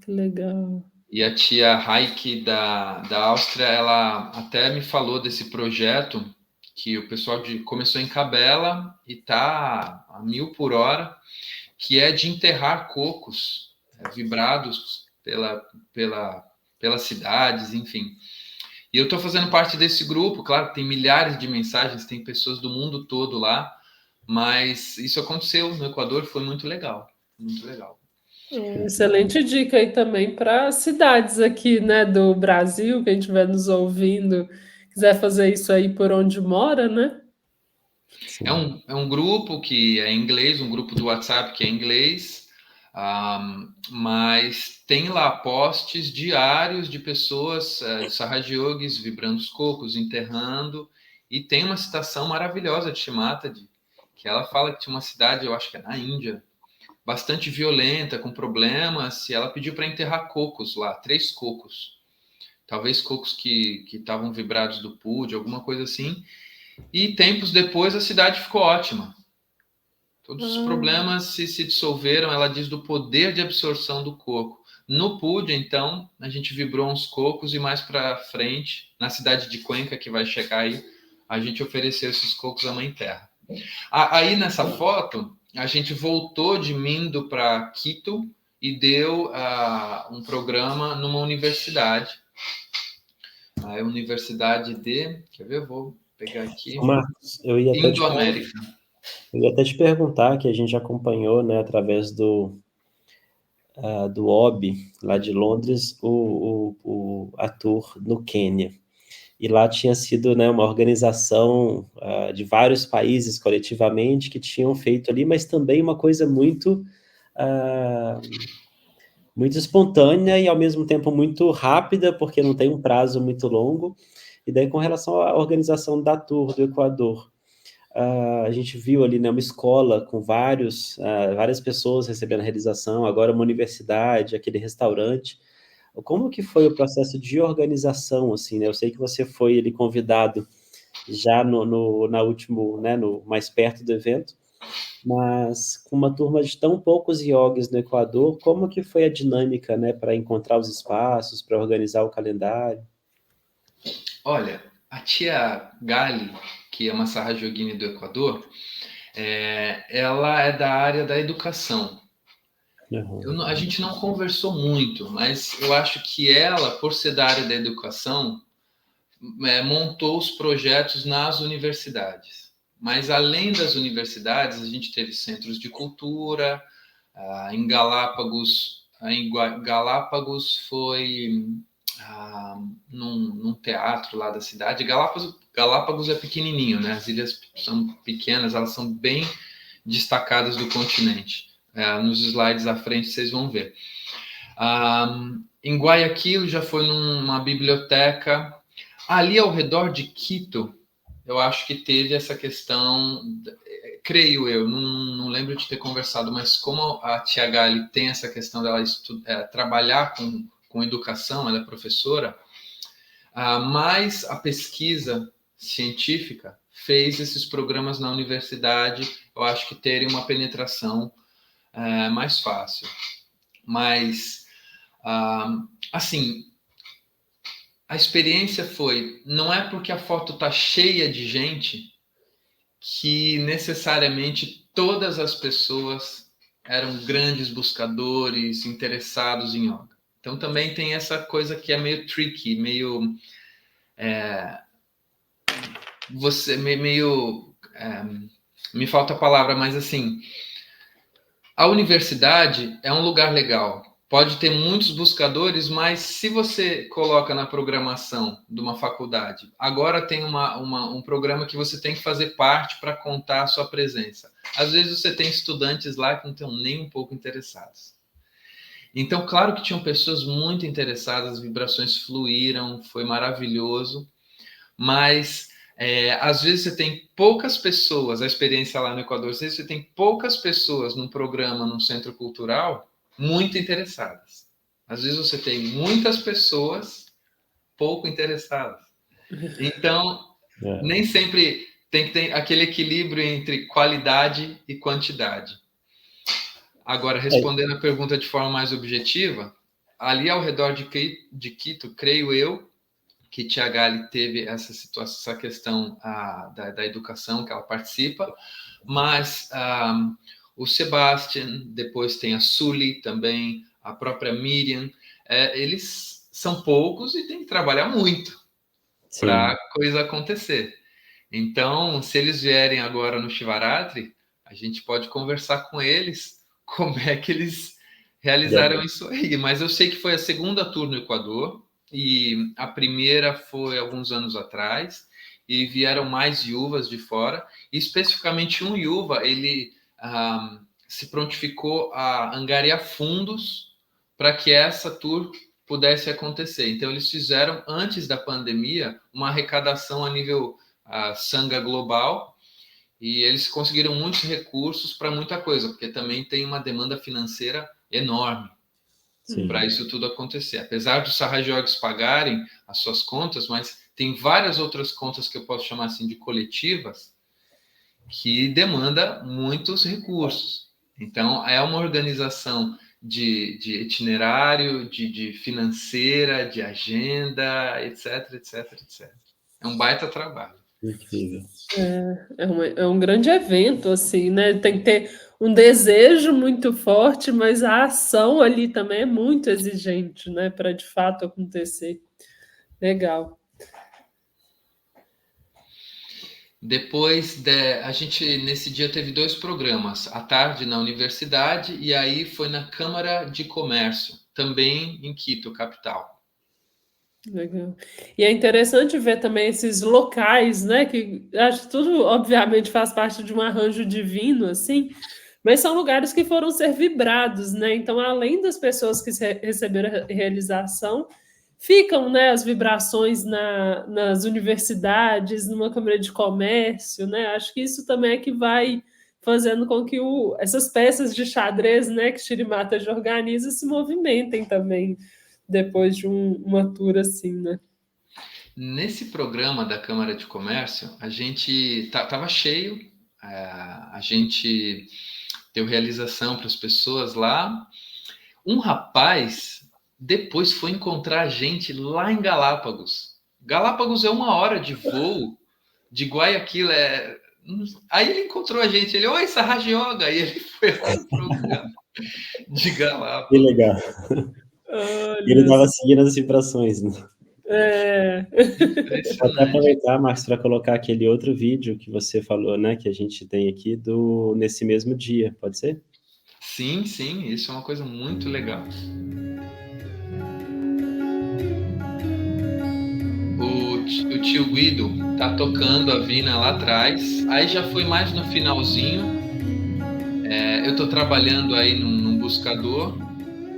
Que legal. E a tia Heike da Áustria, ela até me falou desse projeto que o pessoal começou em Cabela e tá a 1000 por hora, que é de enterrar cocos vibrados pelas cidades, enfim. E eu estou fazendo parte desse grupo, claro que tem milhares de mensagens, tem pessoas do mundo todo lá, mas isso aconteceu no Equador, foi muito legal, muito legal. Excelente dica aí também para cidades aqui, né, do Brasil, quem estiver nos ouvindo, quiser fazer isso aí por onde mora, né? É um grupo que é inglês, um grupo do WhatsApp que é inglês, mas tem lá posts diários de pessoas, Sahaja Yogis, vibrando os cocos, enterrando, e tem uma citação maravilhosa de Shimataji, que ela fala que tinha uma cidade, eu acho que é na Índia, bastante violenta, com problemas, e ela pediu para enterrar cocos lá, 3 cocos. Talvez cocos que estavam vibrados do PUD, alguma coisa assim. E tempos depois a cidade ficou ótima. Todos os problemas se dissolveram, ela diz do poder de absorção do coco. No PUD, então, a gente vibrou uns cocos e mais para frente, na cidade de Cuenca, que vai chegar aí, a gente ofereceu esses cocos à Mãe Terra. Aí nessa foto, a gente voltou de Mindo para Quito e deu um programa numa universidade. A Universidade de... Quer ver? Eu vou pegar aqui. Marcos, Indo-América. Eu ia até te perguntar, que a gente acompanhou, né, através do OB, lá de Londres, a tour no Quênia. E lá tinha sido, né, uma organização de vários países coletivamente que tinham feito ali, mas também uma coisa muito espontânea e ao mesmo tempo muito rápida, porque não tem um prazo muito longo. E daí, com relação à organização da tour do Equador, a gente viu ali, né, uma escola com várias pessoas recebendo a realização, agora uma universidade, aquele restaurante. Como que foi o processo de organização, assim, né? Eu sei que você foi ali convidado já na último, né, no mais perto do evento, mas com uma turma de tão poucos yogis no Equador, como que foi a dinâmica, né, para encontrar os espaços, para organizar o calendário? Olha, a tia Gali, que é uma Sarra Yogini do Equador, ela é da área da educação. A gente não conversou muito, mas eu acho que ela, por ser da área da educação, montou os projetos nas universidades. Mas além das universidades, a gente teve centros de cultura. Em Galápagos foi num teatro lá da cidade. Galápagos é pequenininho, né? As ilhas são pequenas, elas são bem destacadas do continente. Nos slides à frente vocês vão ver. Em Guayaquil já foi numa biblioteca. Ali ao redor de Quito, eu acho que teve essa questão, creio eu, não lembro de ter conversado, mas como a tia Gali tem essa questão dela trabalhar com educação, ela é professora, mas a pesquisa científica fez esses programas na universidade, eu acho que terem uma penetração mais fácil. Mas, assim, a experiência não é porque a foto está cheia de gente que necessariamente todas as pessoas eram grandes buscadores, interessados em yoga. Então também tem essa coisa que é meio tricky, meio me falta a palavra, mas assim, a universidade é um lugar legal. Pode ter muitos buscadores, mas se você coloca na programação de uma faculdade, agora tem um programa que você tem que fazer parte para contar a sua presença. Às vezes você tem estudantes lá que não estão nem um pouco interessados. Então, claro que tinham pessoas muito interessadas, as vibrações fluíram, foi maravilhoso, mas às vezes você tem poucas pessoas, a experiência lá no Equador, às vezes você tem poucas pessoas num programa, num centro cultural, muito interessadas. Às vezes você tem muitas pessoas pouco interessadas. Então, nem sempre tem que ter aquele equilíbrio entre qualidade e quantidade. Agora, respondendo a pergunta de forma mais objetiva, ali ao redor de Quito, creio eu, que Tia Gali teve essa situação, essa questão da educação que ela participa, mas o Sebastian, depois tem a Sully também, a própria Miriam, eles são poucos e tem que trabalhar muito para a coisa acontecer. Então, se eles vierem agora no Shivaratri, a gente pode conversar com eles como é que eles realizaram isso aí. Mas eu sei que foi a segunda tour no Equador, e a primeira foi alguns anos atrás, e vieram mais yuvas de fora, e especificamente um yuva, ele se prontificou a angariar fundos para que essa tour pudesse acontecer. Então, eles fizeram, antes da pandemia, uma arrecadação a nível Sangha global, E eles conseguiram muitos recursos para muita coisa, porque também tem uma demanda financeira enorme para isso tudo acontecer. Apesar dos sarrajogos pagarem as suas contas, mas tem várias outras contas que eu posso chamar assim de coletivas que demanda muitos recursos. Então, é uma organização de itinerário, de financeira, de agenda, etc, etc, etc. É um baita trabalho. Incrível. É um grande evento, assim, né? Tem que ter um desejo muito forte, mas a ação ali também é muito exigente, né? Para de fato acontecer. Legal. Depois, a gente, nesse dia, teve 2 programas. À tarde, na universidade, e aí foi na Câmara de Comércio, também em Quito, capital. Legal. E é interessante ver também esses locais, né? Que acho que tudo, obviamente, faz parte de um arranjo divino, assim, mas são lugares que foram ser vibrados, né? Então, além das pessoas que receberam a realização, ficam, né, as vibrações nas universidades, numa câmara de comércio, né? Acho que isso também é que vai fazendo com que essas peças de xadrez, né, que Shirimata já organiza se movimentem também depois de uma tour assim, né? Nesse programa da Câmara de Comércio, a gente estava cheio, a gente deu realização para as pessoas lá. Um rapaz depois foi encontrar a gente lá em Galápagos. Galápagos é 1 hora de voo de Guayaquil. Aí ele encontrou a gente, ele, oi, Sarraj Yoga, e ele foi lá no programa de Galápagos. Que legal. Ele Olha, estava seguindo as vibrações, né? Vou até aproveitar, Marcos, para colocar aquele outro vídeo que você falou, né, que a gente tem aqui nesse mesmo dia, pode ser? Sim, sim, isso é uma coisa muito legal. O tio Guido tá tocando a Vina lá atrás, aí já foi mais no finalzinho. Eu tô trabalhando aí num buscador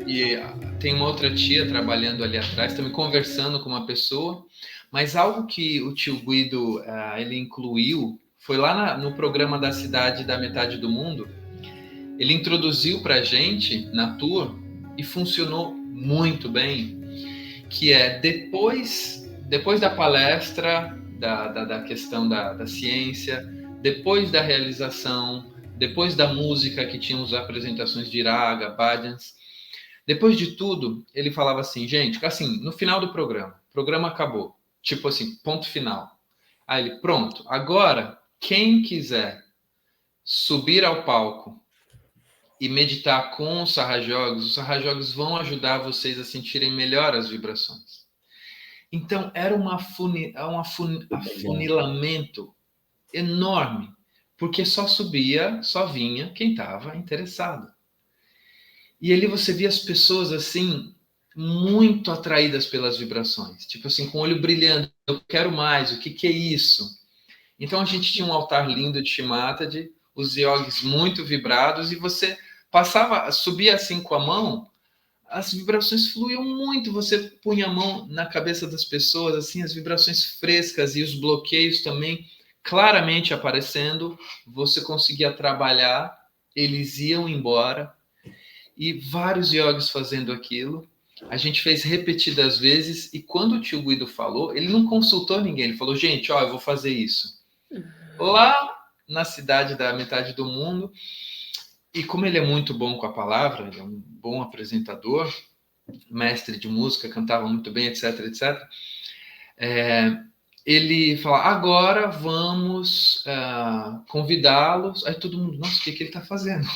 e tem uma outra tia trabalhando ali atrás, também conversando com uma pessoa, mas algo que o tio Guido ele incluiu foi lá no programa da Cidade da Metade do Mundo. Ele introduziu para a gente na tour e funcionou muito bem, que é depois da palestra da questão da ciência, depois da realização, depois da música que tínhamos apresentações de raga, bhajans, depois de tudo, ele falava assim, gente, assim, no final do programa, o programa acabou, tipo assim, ponto final. Aí ele, pronto, agora, quem quiser subir ao palco e meditar com os sarrajogos vão ajudar vocês a sentirem melhor as vibrações. Então, era um afunilamento enorme, porque só vinha quem estava interessado. E ali você via as pessoas assim, muito atraídas pelas vibrações, tipo assim, com o olho brilhando, eu quero mais, o que é isso? Então a gente tinha um altar lindo de Shimatadi, os yogis muito vibrados, e você subia assim com a mão, as vibrações fluíam muito, você punha a mão na cabeça das pessoas, assim, as vibrações frescas e os bloqueios também claramente aparecendo, você conseguia trabalhar, eles iam embora, e vários yogis fazendo aquilo. A gente fez repetidas vezes, e quando o tio Guido falou, ele não consultou ninguém, ele falou, gente, eu vou fazer isso. Lá na Cidade da Metade do Mundo, e como ele é muito bom com a palavra, ele é um bom apresentador, mestre de música, cantava muito bem, etc, etc. Ele fala, agora vamos convidá-los. Aí todo mundo, nossa, o que ele está fazendo?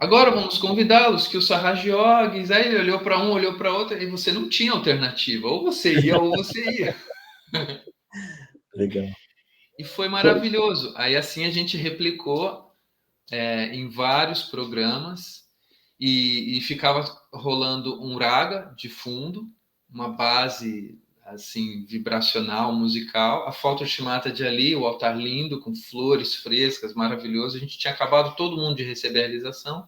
Agora vamos convidá-los, que o Sarraj Yogis. Aí ele olhou para um, olhou para outro, e você não tinha alternativa. Ou você ia, ou você ia. Legal. E foi maravilhoso. Aí assim a gente replicou em vários programas e ficava rolando um raga de fundo, uma base assim vibracional, musical, a foto Shimata de ali, o altar lindo com flores frescas, maravilhoso. A gente tinha acabado todo mundo de receber a realização.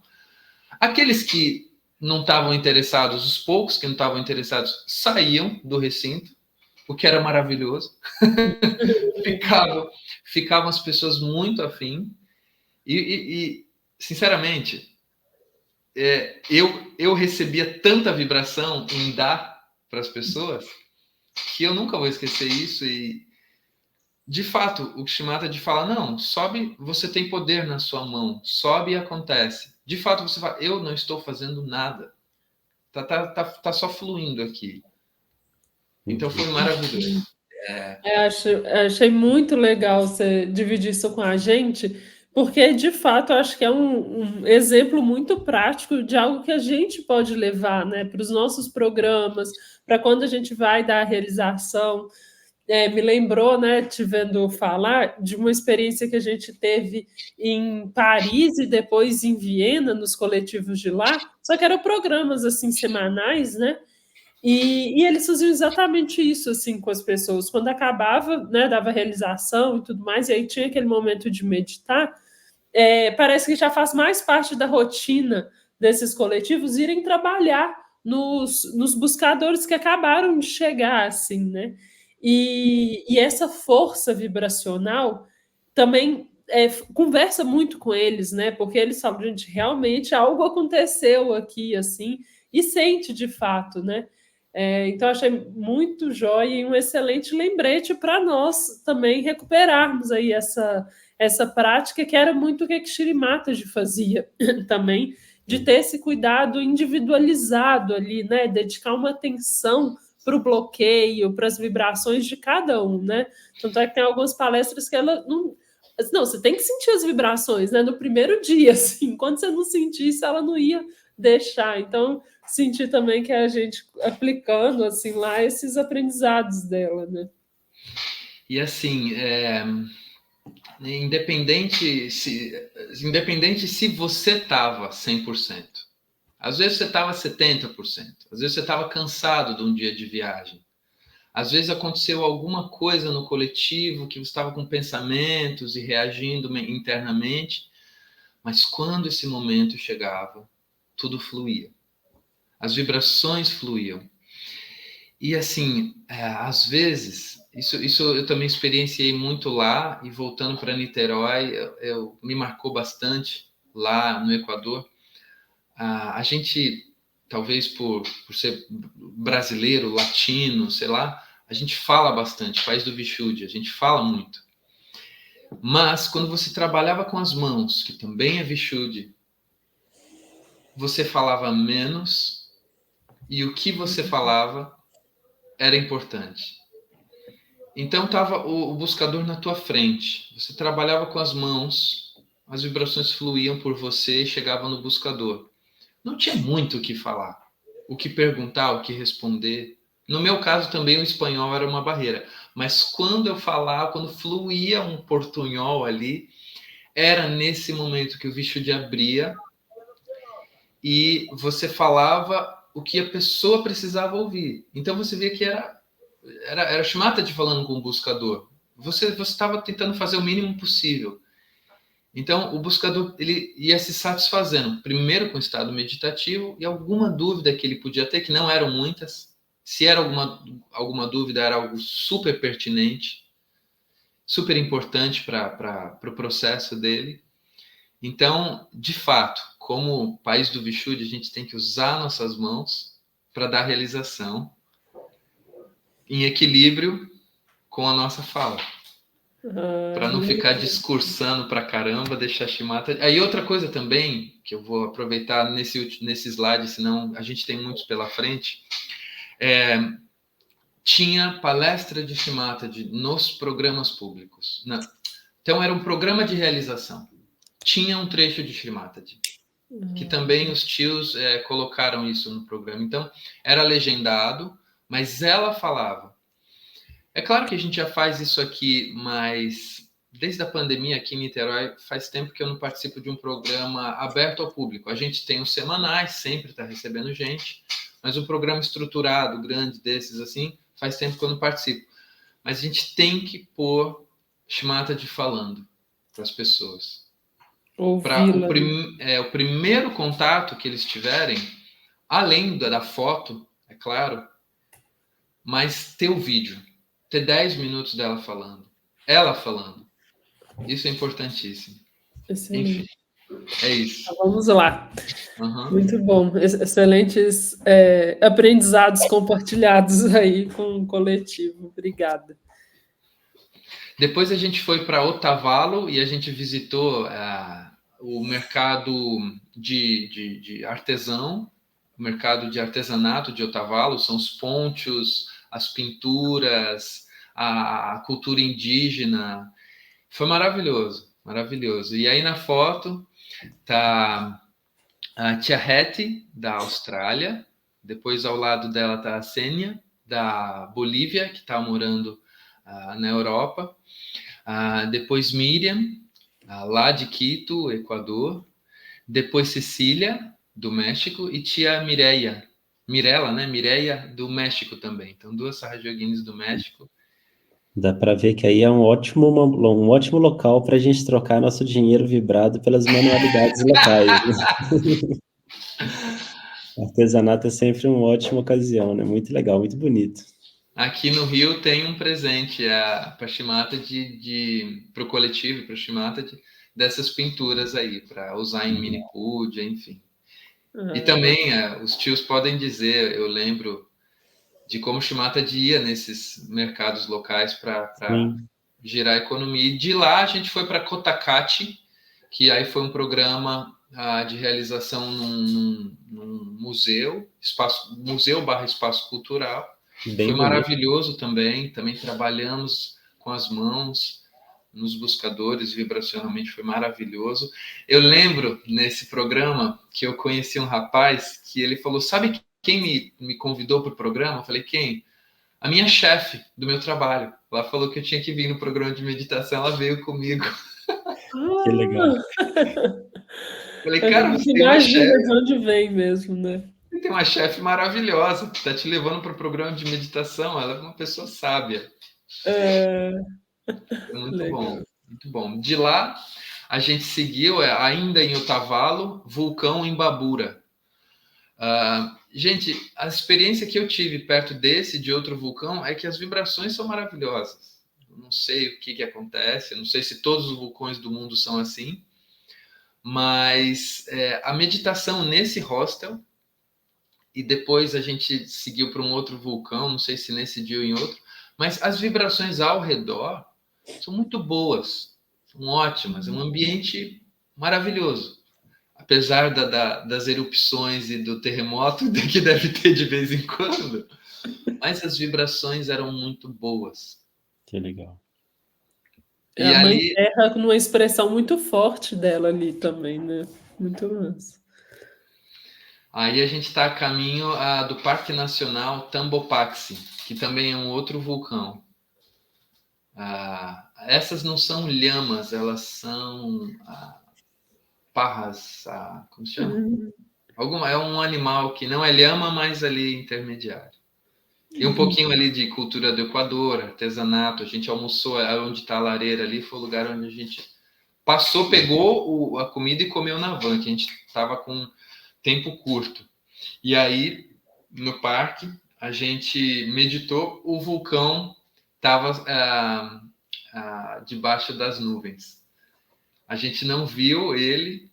Aqueles que não estavam interessados, os poucos que não estavam interessados, saíam do recinto, o que era maravilhoso. ficavam as pessoas muito afim. E sinceramente, eu recebia tanta vibração em dar para as pessoas que eu nunca vou esquecer isso. E, de fato, o Shimata de falar, não, sobe, você tem poder na sua mão, sobe e acontece. De fato, você fala, eu não estou fazendo nada. Tá só fluindo aqui. Então foi maravilhoso. Achei muito legal você dividir isso com a gente, porque de fato eu acho que é um exemplo muito prático de algo que a gente pode levar, né, para os nossos programas, para quando a gente vai dar a realização. Me lembrou, né, te vendo falar, de uma experiência que a gente teve em Paris e depois em Viena, nos coletivos de lá, só que eram programas assim semanais, né? E eles faziam exatamente isso assim com as pessoas. Quando acabava, né, dava realização e tudo mais, e aí tinha aquele momento de meditar, parece que já faz mais parte da rotina desses coletivos irem trabalhar nos buscadores que acabaram de chegar, assim, né? E essa força vibracional também conversa muito com eles, né? Porque eles falam, gente, realmente algo aconteceu aqui, assim, e sente de fato, né? Então, achei muito jóia e um excelente lembrete para nós também recuperarmos aí essa prática que era muito o que Shri Mataji fazia também, de ter esse cuidado individualizado ali, né? Dedicar uma atenção para o bloqueio, para as vibrações de cada um, né? Tanto é que tem algumas palestras que ela não, você tem que sentir as vibrações, né? No primeiro dia, assim, quando você não sentisse, ela não ia deixar. Então, senti também que é a gente aplicando assim lá esses aprendizados dela, né? E assim, independente se você estava 100%, às vezes você estava 70%, às vezes você estava cansado de um dia de viagem, às vezes aconteceu alguma coisa no coletivo que você estava com pensamentos e reagindo internamente, mas quando esse momento chegava, tudo fluía. As vibrações fluíam. E assim, às vezes, isso eu também experienciei muito lá, e voltando para Niterói, me marcou bastante lá no Equador. A gente, talvez por ser brasileiro, latino, sei lá, a gente fala bastante, país do Vishuddha, a gente fala muito. Mas quando você trabalhava com as mãos, que também é Vishuddha, você falava menos, e o que você falava era importante. Então estava o buscador na tua frente. Você trabalhava com as mãos, as vibrações fluíam por você e chegavam no buscador. Não tinha muito o que falar, o que perguntar, o que responder. No meu caso também o espanhol era uma barreira. Mas quando eu falava, quando fluía um portunhol ali, era nesse momento que o Vishuddha abria e você falava o que a pessoa precisava ouvir. Então você via que era Shri Mataji falando com o buscador. Você estava tentando fazer o mínimo possível. Então, o buscador ele ia se satisfazendo, primeiro com o estado meditativo, e alguma dúvida que ele podia ter, que não eram muitas. Se era alguma dúvida, era algo super pertinente, super importante para o processo dele. Então, de fato, como país do Vishuddha, a gente tem que usar nossas mãos para dar realização em equilíbrio com a nossa fala. Para não ficar discursando pra caramba, deixar Shri Mataji. Aí outra coisa também, que eu vou aproveitar nesse slide, senão a gente tem muitos pela frente, tinha palestra de Shri Mataji nos programas públicos. Então era um programa de realização. Tinha um trecho de Shri Mataji, que também os tios colocaram isso no programa. Então era legendado, mas ela falava. É claro que a gente já faz isso aqui, mas desde a pandemia aqui em Niterói, faz tempo que eu não participo de um programa aberto ao público. A gente tem os semanais, sempre está recebendo gente, mas um programa estruturado, grande desses assim, faz tempo que eu não participo. Mas a gente tem que pôr Shri Mataji falando para as pessoas. Para o primeiro contato que eles tiverem, além da foto, é claro, mas ter o vídeo. Ter 10 minutos dela falando. Ela falando. Isso é importantíssimo. Excelente. Enfim, é isso. Então, vamos lá. Uhum. Muito bom. Excelentes aprendizados compartilhados aí com o coletivo. Obrigada. Depois a gente foi para Otavalo e a gente visitou o mercado de artesão, o mercado de artesanato de Otavalo, são os ponchos, as pinturas, a cultura indígena. Foi maravilhoso, maravilhoso. E aí na foto tá a Tia Hetty, da Austrália, depois ao lado dela tá a Sênia, da Bolívia, que está morando na Europa. Depois Miriam, lá de Quito, Equador. Depois Cecília, do México. E tia Mireia. Mirella, né? Mireia, do México também. Então, 2 sarrajoguines do México. Dá para ver que aí é um ótimo local para a gente trocar nosso dinheiro vibrado pelas manualidades locais. O artesanato é sempre uma ótima ocasião, né? Muito legal, muito bonito. Aqui no Rio tem um presente para Shimata para o coletivo, para Shimata, dessas pinturas aí, para usar em mini puja, enfim. E também os tios podem dizer, eu lembro de como Shimata ia nesses mercados locais para girar a economia. E de lá a gente foi para Cotacachi, que aí foi um programa de realização num museu, museu/espaço cultural. Bem foi bonito. maravilhoso também trabalhamos com as mãos nos buscadores, vibracionalmente foi maravilhoso. Eu lembro nesse programa que eu conheci um rapaz que ele falou, sabe quem me convidou para o programa? Eu falei, quem? A minha chefe do meu trabalho. Ela falou que eu tinha que vir no programa de meditação, ela veio comigo. Que legal. Falei, cara, você tem uma chefe. Imagina de onde vem mesmo, né? Você tem uma chefe maravilhosa, que está te levando para o programa de meditação. Ela é uma pessoa sábia. Muito legal. bom, muito bom. De lá, a gente seguiu, ainda em Otavalo, vulcão em Babura. Gente, a experiência que eu tive perto de outro vulcão, é que as vibrações são maravilhosas. Eu não sei o que acontece, eu não sei se todos os vulcões do mundo são assim, mas a meditação nesse hostel, e depois a gente seguiu para um outro vulcão, não sei se nesse dia ou em outro, mas as vibrações ao redor são muito boas, são ótimas, é um ambiente maravilhoso. Apesar das erupções e do terremoto que deve ter de vez em quando, mas as vibrações eram muito boas. Que legal. E a Mãe Terra numa expressão muito forte dela ali também, né? Muito massa. Aí a gente está a caminho do Parque Nacional Tambopaxi, que também é um outro vulcão. Essas não são lhamas, elas são parras, como se chama? É um animal que não é lhama, mas ali intermediário. E um pouquinho ali de cultura do Equador, artesanato. A gente almoçou onde está a lareira ali, foi o lugar onde a gente passou, pegou a comida e comeu na van, que a gente estava com tempo curto. E aí, no parque, a gente meditou, o vulcão estava debaixo das nuvens. A gente não viu ele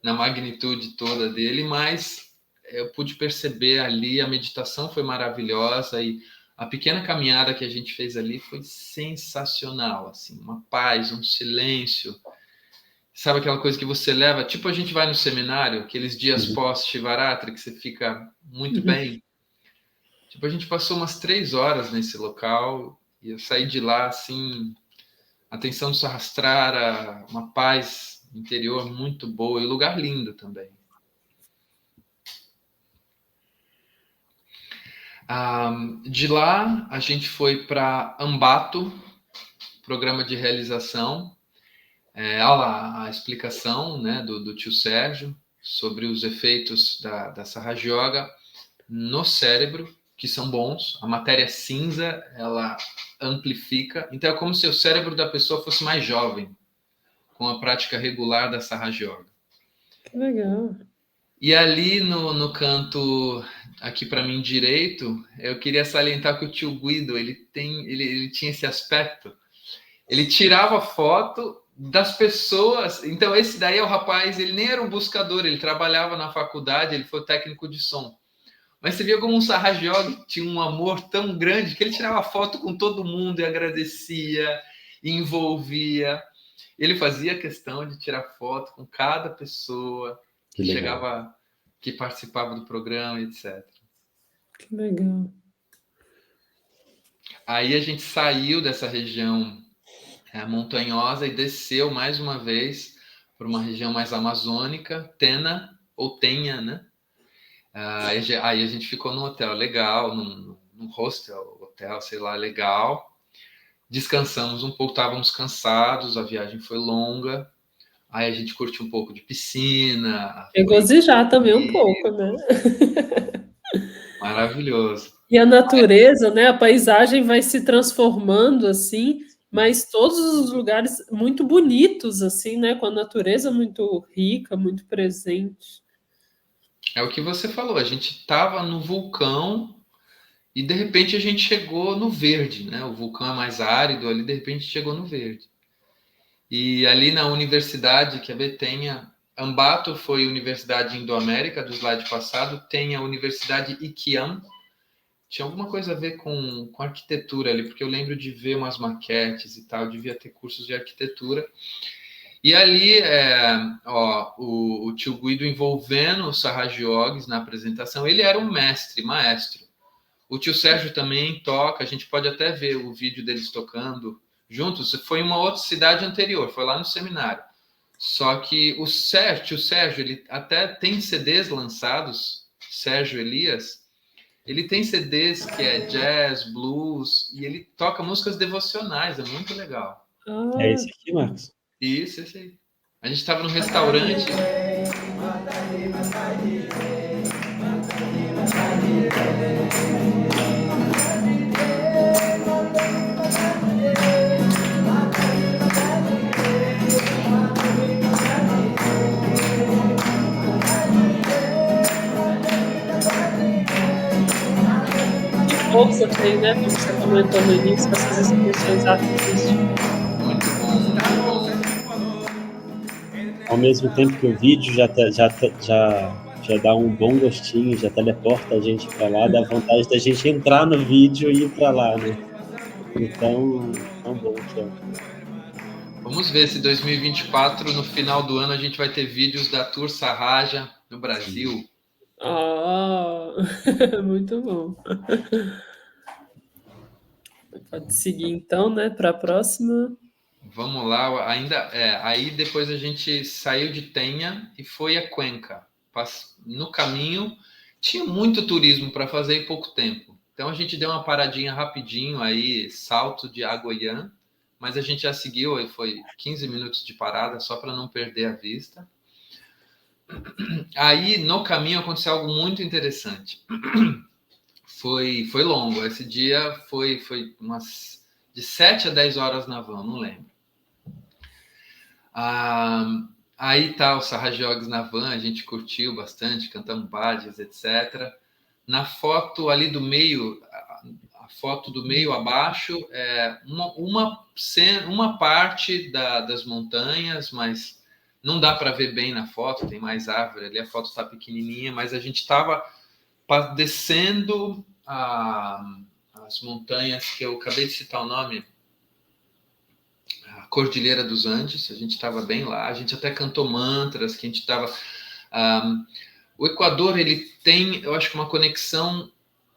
na magnitude toda dele, mas eu pude perceber ali, a meditação foi maravilhosa e a pequena caminhada que a gente fez ali foi sensacional, assim, uma paz, um silêncio. Sabe aquela coisa que você leva, tipo a gente vai no seminário, aqueles dias pós-Shivaratri, que você fica muito bem. Tipo, a gente passou umas 3 horas nesse local e eu saí de lá, assim, atenção do Sahasrara, uma paz interior muito boa e lugar lindo também. De lá, a gente foi para Ambato, programa de realização. Olha lá a explicação, né, do tio Sérgio sobre os efeitos da Sahaja Yoga no cérebro, que são bons. A matéria cinza, ela amplifica. Então, é como se o cérebro da pessoa fosse mais jovem com a prática regular da Sahaja Yoga. Que legal. E ali no canto, aqui para mim direito, eu queria salientar que o tio Guido, ele tinha esse aspecto. Ele tirava foto das pessoas. Então, esse daí é o rapaz, ele nem era um buscador, ele trabalhava na faculdade, ele foi técnico de som. Mas você via como um Sarrajog tinha um amor tão grande que ele tirava foto com todo mundo e agradecia, e envolvia. Ele fazia questão de tirar foto com cada pessoa que chegava, que participava do programa, etc. Que legal. Aí a gente saiu dessa região montanhosa e desceu mais uma vez para uma região mais amazônica, Tena, ou Tenha, né? Aí a gente ficou num hotel legal, num hostel, hotel, sei lá, legal. Descansamos um pouco, estávamos cansados, a viagem foi longa. Aí a gente curtiu um pouco de piscina. Regozijar também um pouco, né? Maravilhoso. E a natureza, né? A paisagem vai se transformando assim, mas todos os lugares muito bonitos, assim, né? Com a natureza muito rica, muito presente. É o que você falou, a gente estava no vulcão e de repente a gente chegou no verde, né? O vulcão é mais árido, ali de repente chegou no verde. E ali na universidade, que é Betenha, Ambato foi Universidade Indo-América do slide passado, tem a Universidade Iquiam. Tinha alguma coisa a ver com arquitetura ali, porque eu lembro de ver umas maquetes e tal, devia ter cursos de arquitetura. E ali, o tio Guido envolvendo o Sarrajiogues na apresentação, ele era um maestro. O tio Sérgio também toca, a gente pode até ver o vídeo deles tocando juntos. Foi em uma outra cidade anterior, foi lá no seminário. Só que o tio Sérgio, ele até tem CDs lançados, Sérgio Elias, ele tem CDs que é jazz, blues, e ele toca músicas devocionais, é muito legal. É esse aqui, Marcos? Isso, esse aí. A gente estava no restaurante. Que força tem, né? Como você comentou no início, essas expressões artísticas. Muito bom, muito bom. Ao mesmo tempo que o vídeo já dá um bom gostinho, já teleporta a gente para lá, dá vontade da gente entrar no vídeo e ir para lá, né? Então, tão bom que é. Vamos ver se 2024, no final do ano, a gente vai ter vídeos da Tour Sarraja no Brasil. Muito bom. Pode seguir então, né, para a próxima. Vamos lá, aí depois a gente saiu de Tenha e foi a Cuenca. No caminho tinha muito turismo para fazer em pouco tempo. Então a gente deu uma paradinha rapidinho aí, Salto de Agoiã, mas a gente já seguiu, aí foi 15 minutos de parada só para não perder a vista. Aí no caminho aconteceu algo muito interessante. Foi longo, esse dia foi umas de 7 a 10 horas na van, não lembro. Aí tá o Sarrajiogues na van, a gente curtiu bastante, cantamos badias, etc. Na foto ali do meio, a foto do meio abaixo, uma parte das montanhas, mas não dá para ver bem na foto, tem mais árvore ali, a foto está pequenininha, mas a gente estava descendo as montanhas, que eu acabei de citar o nome, a Cordilheira dos Andes, a gente estava bem lá, a gente até cantou mantras, que a gente estava... o Equador, ele tem, eu acho que uma conexão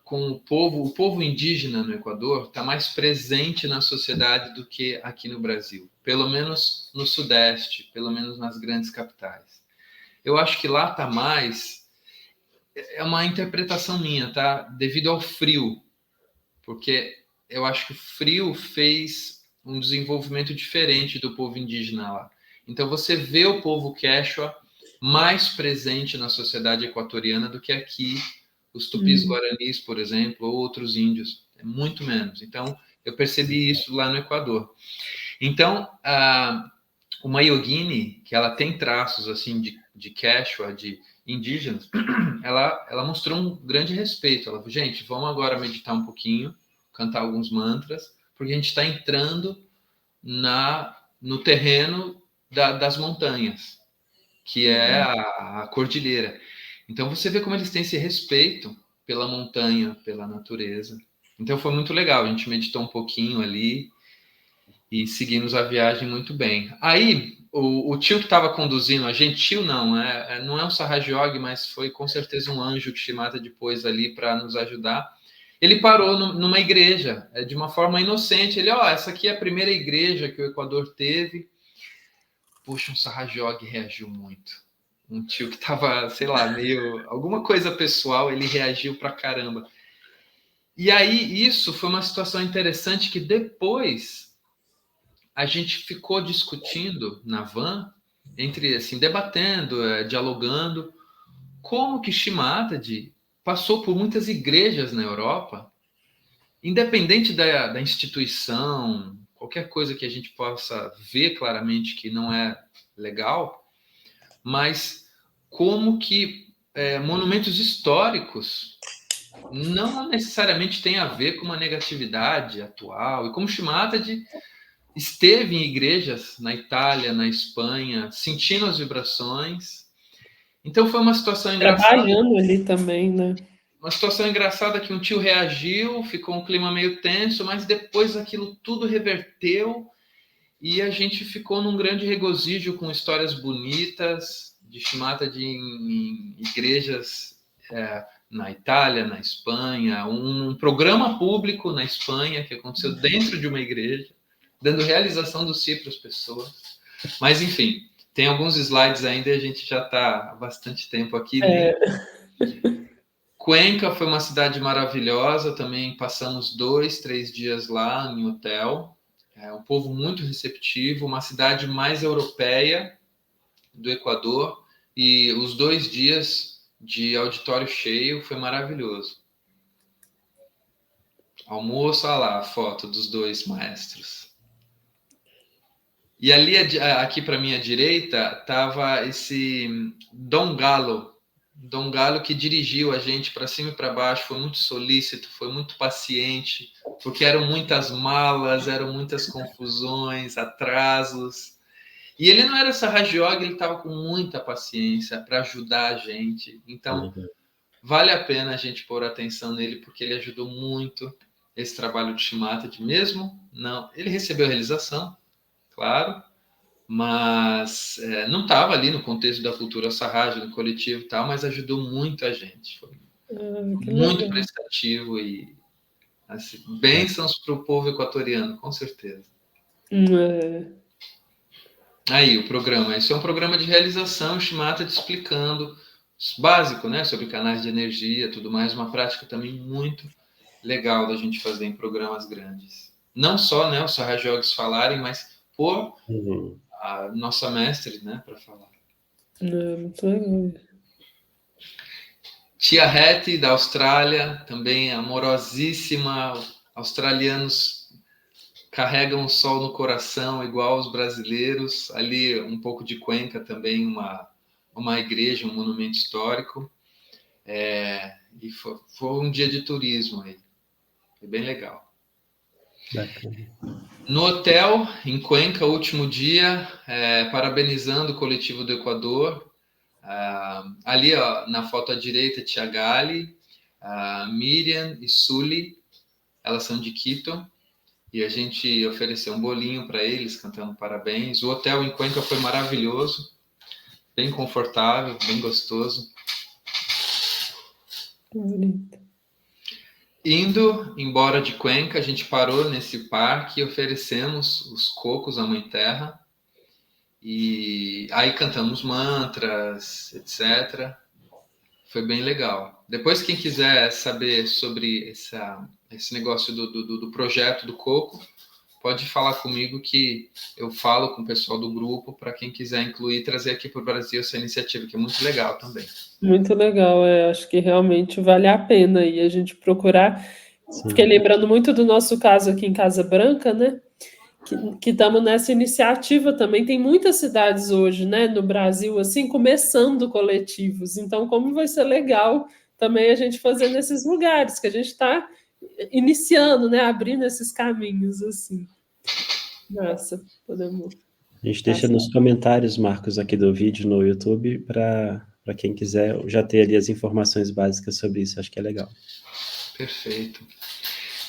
com o povo indígena no Equador está mais presente na sociedade do que aqui no Brasil, pelo menos no Sudeste, pelo menos nas grandes capitais. Eu acho que lá está mais... É uma interpretação minha, tá? Devido ao frio, porque eu acho que o frio fez um desenvolvimento diferente do povo indígena lá. Então você vê o povo quechua mais presente na sociedade equatoriana do que aqui os tupis guaranis, por exemplo, ou outros índios. É muito menos. Então eu percebi isso lá no Equador. Então uma yogini, que ela tem traços assim de quechua, de indígenas, ela mostrou um grande respeito. Ela falou, gente, vamos agora meditar um pouquinho, cantar alguns mantras, porque a gente está entrando no terreno das montanhas, que é a cordilheira. Então você vê como eles têm esse respeito pela montanha, pela natureza. Então foi muito legal, a gente meditou um pouquinho ali e seguimos a viagem muito bem. Aí o tio que estava conduzindo a gente, tio não é um Sahajog, mas foi com certeza um anjo que Shimata depois ali para nos ajudar. Ele parou numa igreja, de uma forma inocente. Ele, essa aqui é a primeira igreja que o Equador teve. Poxa, um Sahajog reagiu muito. Um tio que estava, sei lá, meio... alguma coisa pessoal, ele reagiu pra caramba. E aí, isso foi uma situação interessante que depois a gente ficou discutindo na van, assim, debatendo, dialogando, como que Shimata passou por muitas igrejas na Europa, independente da instituição, qualquer coisa que a gente possa ver claramente que não é legal, mas como que monumentos históricos não necessariamente têm a ver com uma negatividade atual, e como Shimata esteve em igrejas na Itália, na Espanha, sentindo as vibrações. Então foi uma situação engraçada. Trabalhando ali também, né? Uma situação engraçada que um tio reagiu, ficou um clima meio tenso, mas depois aquilo tudo reverteu e a gente ficou num grande regozijo com histórias bonitas de Shimata em igrejas na Itália, na Espanha, um programa público na Espanha que aconteceu dentro de uma igreja, dando realização do si para as pessoas. Mas, enfim, tem alguns slides ainda e a gente já está há bastante tempo aqui. Cuenca foi uma cidade maravilhosa, também passamos 2-3 dias lá em hotel. Um povo muito receptivo, uma cidade mais europeia do Equador, e os 2 dias de auditório cheio foi maravilhoso. Almoço, olha lá a foto dos 2 maestros. E ali, aqui para minha direita, estava esse Dom Galo que dirigiu a gente para cima e para baixo, foi muito solícito, foi muito paciente, porque eram muitas malas, eram muitas confusões, atrasos. E ele não era Sahajog, ele estava com muita paciência para ajudar a gente. Então, vale a pena a gente pôr atenção nele, porque ele ajudou muito esse trabalho de Shimata, mesmo não. Ele recebeu a realização, claro, mas não estava ali no contexto da cultura Sahaj, no coletivo e tal, mas ajudou muito a gente. Foi muito prestativo e assim, bênçãos para o povo equatoriano, com certeza. Aí, o programa. Esse é um programa de realização, Shimata te explicando básico, né, sobre canais de energia, tudo mais, uma prática também muito legal da gente fazer em programas grandes. Não só, né, os Sahajogs falarem, mas por a nossa mestre, né, para falar. Muito legal. Tia Hattie, da Austrália, também amorosíssima. Australianos carregam o sol no coração, igual os brasileiros. Ali, um pouco de Cuenca também, uma igreja, um monumento histórico. E foi um dia de turismo aí. Foi bem legal. Bacana. No hotel, em Cuenca, último dia, parabenizando o coletivo do Equador. Ali, ó, na foto à direita, Tia Gali, Miriam e Sully, elas são de Quito, e a gente ofereceu um bolinho para eles, cantando parabéns. O hotel em Cuenca foi maravilhoso, bem confortável, bem gostoso. Bonito. Indo embora de Cuenca, a gente parou nesse parque e oferecemos os cocos à Mãe Terra. E aí cantamos mantras, etc. Foi bem legal. Depois, quem quiser saber sobre esse negócio do projeto do coco, pode falar comigo que eu falo com o pessoal do grupo para quem quiser incluir e trazer aqui para o Brasil essa iniciativa, que é muito legal também. Muito legal, acho que realmente vale a pena e a gente procurar. Sim. Fiquei lembrando muito do nosso caso aqui em Casa Branca, né? Que estamos nessa iniciativa também. Tem muitas cidades hoje, né, no Brasil, assim, começando coletivos. Então, como vai ser legal também a gente fazer nesses lugares que a gente está iniciando, né, abrindo esses caminhos, assim. Nossa, podemos. A gente deixa nos comentários, Marcos, aqui do vídeo no YouTube, para quem quiser já ter ali as informações básicas sobre isso. Acho que é legal. Perfeito.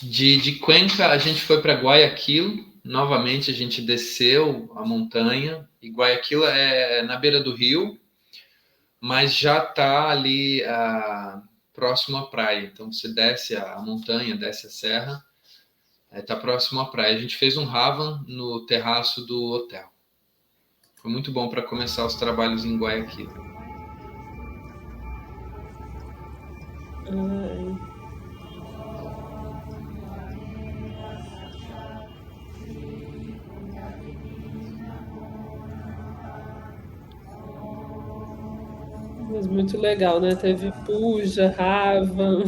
De Cuenca, a gente foi para Guayaquil. Novamente, a gente desceu a montanha. E Guayaquil é na beira do rio, mas já está ali próximo à praia. Então, você desce a montanha, desce a serra, está próximo à praia. A gente fez um Ravan no terraço do hotel. Foi muito bom para começar os trabalhos em Guayaquil. Mas muito legal, né? Teve puja, Ravan,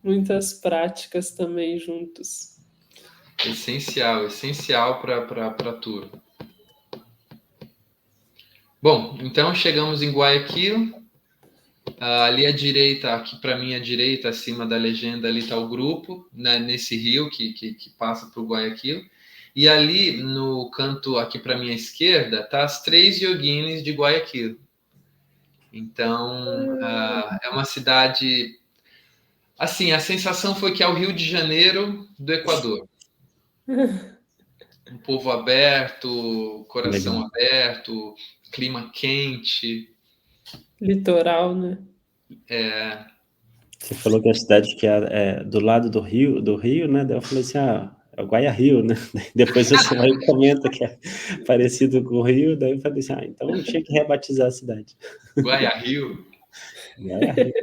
muitas práticas também juntos. Essencial para a tour. Bom, então chegamos em Guayaquil. Ali à direita, aqui para mim à direita, acima da legenda, ali está o grupo, né, nesse rio que passa por Guayaquil. E ali no canto, aqui para minha esquerda, tá as 3 yoginis de Guayaquil. Então, é uma cidade... Assim, a sensação foi que é o Rio de Janeiro do Equador. Um povo aberto, coração aberto, clima quente. Litoral, né? Você falou que a cidade que é do lado do rio, né? Daí eu falei assim, é o Guaia-Rio, né? Depois você vai e comenta que é parecido com o Rio, daí eu falei assim, então tinha que rebatizar a cidade. Guaia-Rio? Guaia-Rio.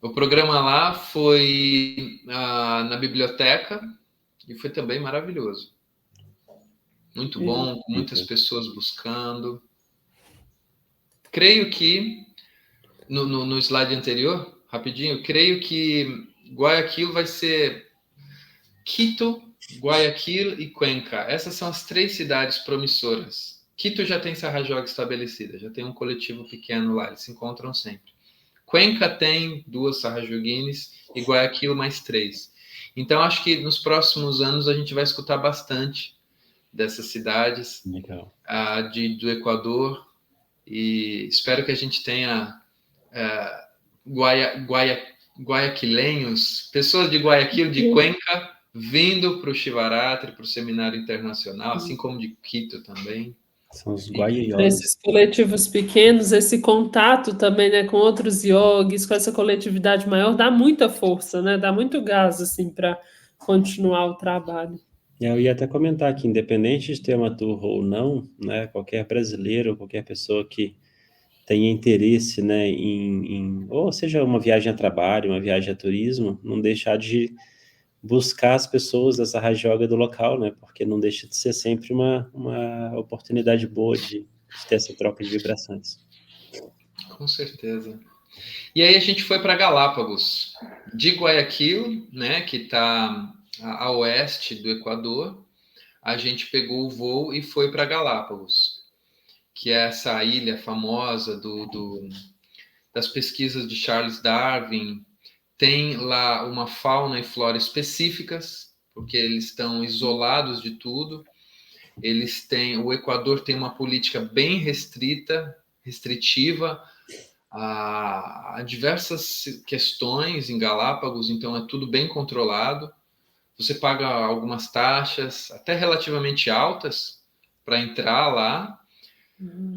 O programa lá foi na biblioteca e foi também maravilhoso. Muito bom, com muitas pessoas buscando. Creio que, no slide anterior, rapidinho, creio que Guayaquil vai ser Quito, Guayaquil e Cuenca. Essas são as 3 cidades promissoras. Quito já tem Sarrajoga estabelecida, já tem um coletivo pequeno lá, eles se encontram sempre. Cuenca tem 2 Sarrajoguines e Guayaquil mais 3. Então, acho que nos próximos anos a gente vai escutar bastante dessas cidades do Equador e espero que a gente tenha guayaquilenhos, pessoas de Guayaquil, de Cuenca, vindo para o Shivaratri, para o Seminário Internacional, assim como de Quito também. São os Guaia-Yogis. Esses coletivos pequenos, esse contato também, né, com outros yogis, com essa coletividade maior, dá muita força, né? Dá muito gás, assim, para continuar o trabalho. Eu ia até comentar que, independente de ter uma tour ou não, né, qualquer brasileiro, qualquer pessoa que tenha interesse, né, ou seja, uma viagem a trabalho, uma viagem a turismo, não deixar de buscar as pessoas dessa rajoga do local, né, porque não deixa de ser sempre uma oportunidade boa de ter essa troca de vibrações. Com certeza. E aí a gente foi para Galápagos, de Guayaquil, né, que está a oeste do Equador, a gente pegou o voo e foi para Galápagos, que é essa ilha famosa das pesquisas de Charles Darwin. Tem lá uma fauna e flora específicas, porque eles estão isolados de tudo. O Equador tem uma política bem restritiva a diversas questões em Galápagos, então é tudo bem controlado. Você paga algumas taxas, até relativamente altas, para entrar lá.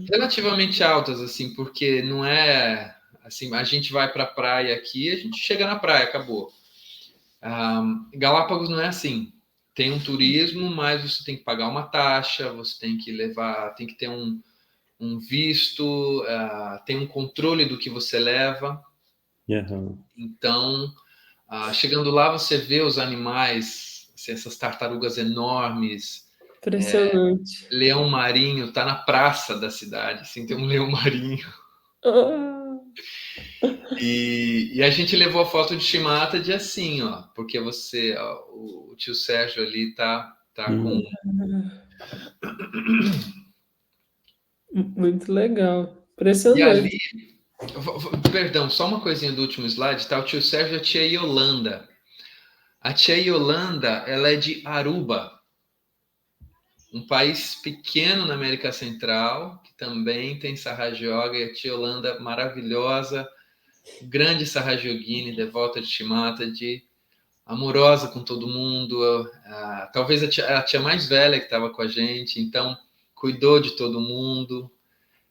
Relativamente altas, assim, porque não é... Assim, a gente vai para a praia aqui, a gente chega na praia, acabou. Galápagos não é assim. Tem um turismo, mas você tem que pagar uma taxa, você tem que ter um visto, tem um controle do que você leva. Uhum. Então, chegando lá, você vê os animais, assim, essas tartarugas enormes. Impressionante. Leão marinho, tá na praça da cidade, assim, tem um leão marinho. E a gente levou a foto de Shimata de assim, ó, porque o tio Sérgio ali tá com... Muito legal. Impressionante. E ali, perdão, só uma coisinha do último slide, tá? O tio Sérgio e a tia Yolanda. A tia Yolanda, ela é de Aruba, um país pequeno na América Central, que também tem Sarraja Yoga, e a tia Yolanda maravilhosa, grande Sarraja Yogini, devota de Shimatadi, amorosa com todo mundo, talvez a tia mais velha que estava com a gente, então cuidou de todo mundo.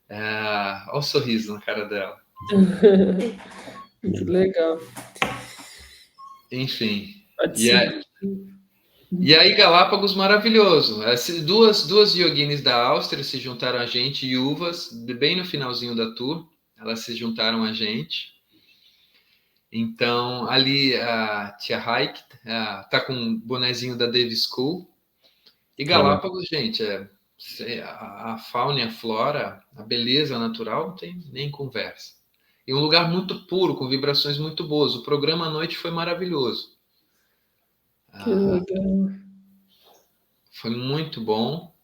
Olha o sorriso na cara dela. Que legal. Enfim. Pode E ser. aí, Galápagos, maravilhoso. Duas yoginis da Áustria se juntaram a gente, Yuvas, bem no finalzinho da tour, elas se juntaram a gente. Então, ali a tia Haik tá com um bonezinho da Davis School. E Galápagos, gente, a fauna e a flora, a beleza natural, não tem nem conversa. E um lugar muito puro, com vibrações muito boas. O programa à noite foi maravilhoso. Que legal. Foi muito bom.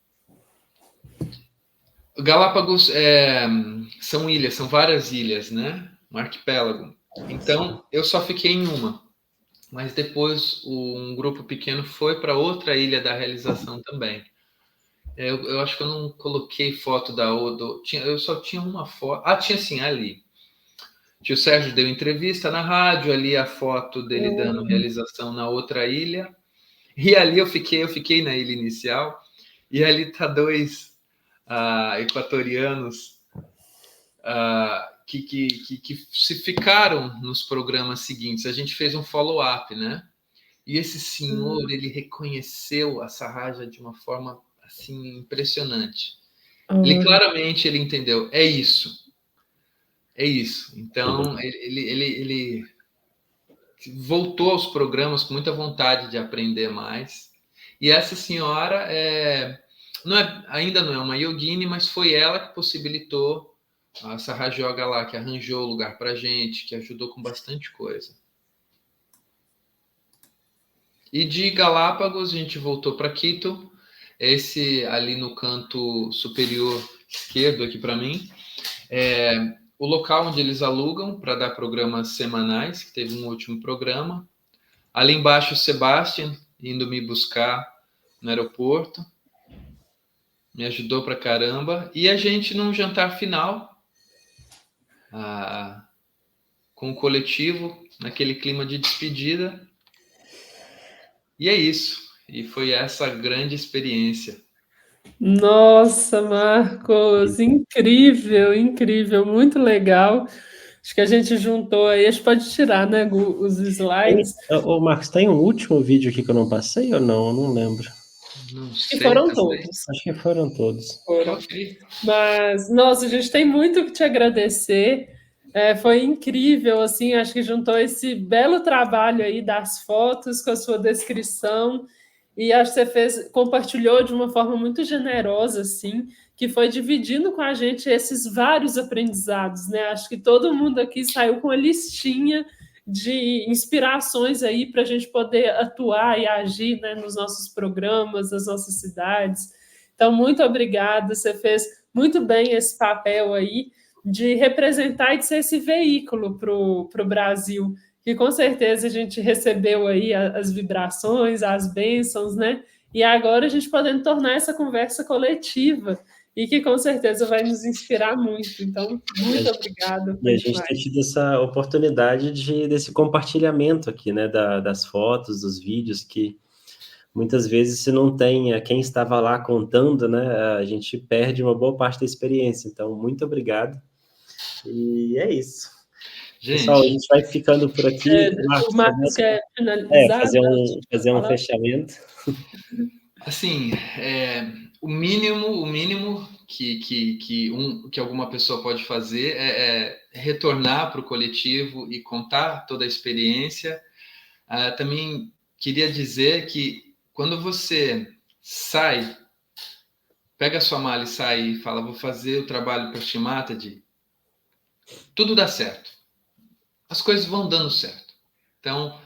Galápagos são ilhas, são várias ilhas, né? Um arquipélago. Então, eu só fiquei em uma. Mas depois um grupo pequeno foi para outra ilha da realização também. Eu acho que eu não coloquei foto da Odo. Eu só tinha uma foto. Tinha sim, ali. Tio Sérgio deu entrevista na rádio, ali a foto dele dando realização na outra ilha. E ali eu fiquei na ilha inicial. E ali tá dois equatorianos que se ficaram nos programas seguintes. A gente fez um follow-up, né? E esse senhor, ele reconheceu a Sarraja de uma forma assim impressionante. Ele claramente entendeu, é isso. Então ele voltou aos programas com muita vontade de aprender mais. E essa senhora ainda não é uma yogini, mas foi ela que possibilitou a Sarraja Yoga lá, que arranjou o lugar para gente, que ajudou com bastante coisa. E de Galápagos a gente voltou para Quito. Esse ali no canto superior esquerdo aqui para mim é o local onde eles alugam para dar programas semanais, que teve um último programa. Ali embaixo o Sebastian indo me buscar no aeroporto. Me ajudou pra caramba. E a gente num jantar final com o coletivo, naquele clima de despedida. E é isso. E foi essa grande experiência. Nossa, Marcos, incrível, incrível, muito legal. Acho que a gente juntou aí, a gente pode tirar, né, os slides. Ô, Marcos, tem um último vídeo aqui que eu não passei ou não? Eu não lembro. Não Acho que sei foram também. todos. Acho que foram todos. Foram. Mas, nossa, a gente tem muito que te agradecer. Foi incrível, assim, acho que juntou esse belo trabalho aí das fotos com a sua descrição. E acho que você compartilhou de uma forma muito generosa, assim, que foi dividindo com a gente esses vários aprendizados, né? Acho que todo mundo aqui saiu com uma listinha de inspirações aí para a gente poder atuar e agir, né, nos nossos programas, nas nossas cidades. Então, muito obrigada, você fez muito bem esse papel aí de representar e de ser esse veículo para o Brasil, que com certeza a gente recebeu aí as vibrações, as bênçãos, né? E agora a gente podendo tornar essa conversa coletiva e que com certeza vai nos inspirar muito. Então, muito obrigada. E a gente ter tido essa oportunidade desse compartilhamento aqui, né, das fotos, dos vídeos, que muitas vezes se não tem quem estava lá contando, né, a gente perde uma boa parte da experiência. Então, muito obrigado. E é isso. Gente, pessoal, a gente vai ficando por aqui. O Marcos quer finalizar? Fazer um fechamento. Assim, o mínimo que alguma pessoa pode fazer é retornar para o coletivo e contar toda a experiência. Também queria dizer que quando você sai, pega a sua mala e sai e fala, vou fazer o trabalho para Shimatadi, tudo dá certo. As coisas vão dando certo. Então,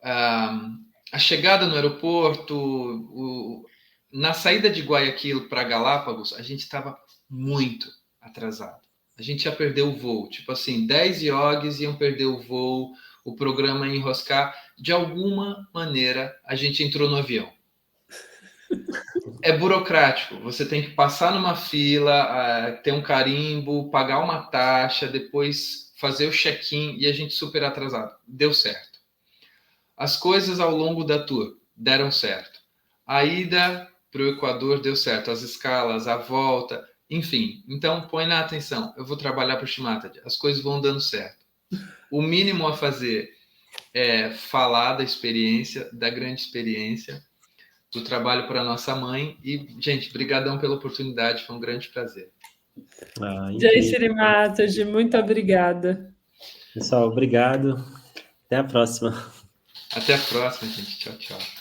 a chegada no aeroporto, na saída de Guayaquil para Galápagos, a gente estava muito atrasado. A gente ia perder o voo. Tipo assim, 10 iogues iam perder o voo, o programa ia enroscar. de alguma maneira, a gente entrou no avião. É burocrático, você tem que passar numa fila, ter um carimbo, pagar uma taxa, depois fazer o check-in e a gente super atrasado. Deu certo. As coisas ao longo da tour deram certo. A ida para o Equador deu certo, as escalas, a volta, enfim. Então, põe na atenção, eu vou trabalhar para o Shimatadi, as coisas vão dando certo. O mínimo a fazer é falar da experiência, da grande experiência, do trabalho para nossa mãe. E, gente, brigadão pela oportunidade, foi um grande prazer. Jai Shri Mataji, muito obrigada. Pessoal, obrigado. Até a próxima. Até a próxima, gente. Tchau, tchau.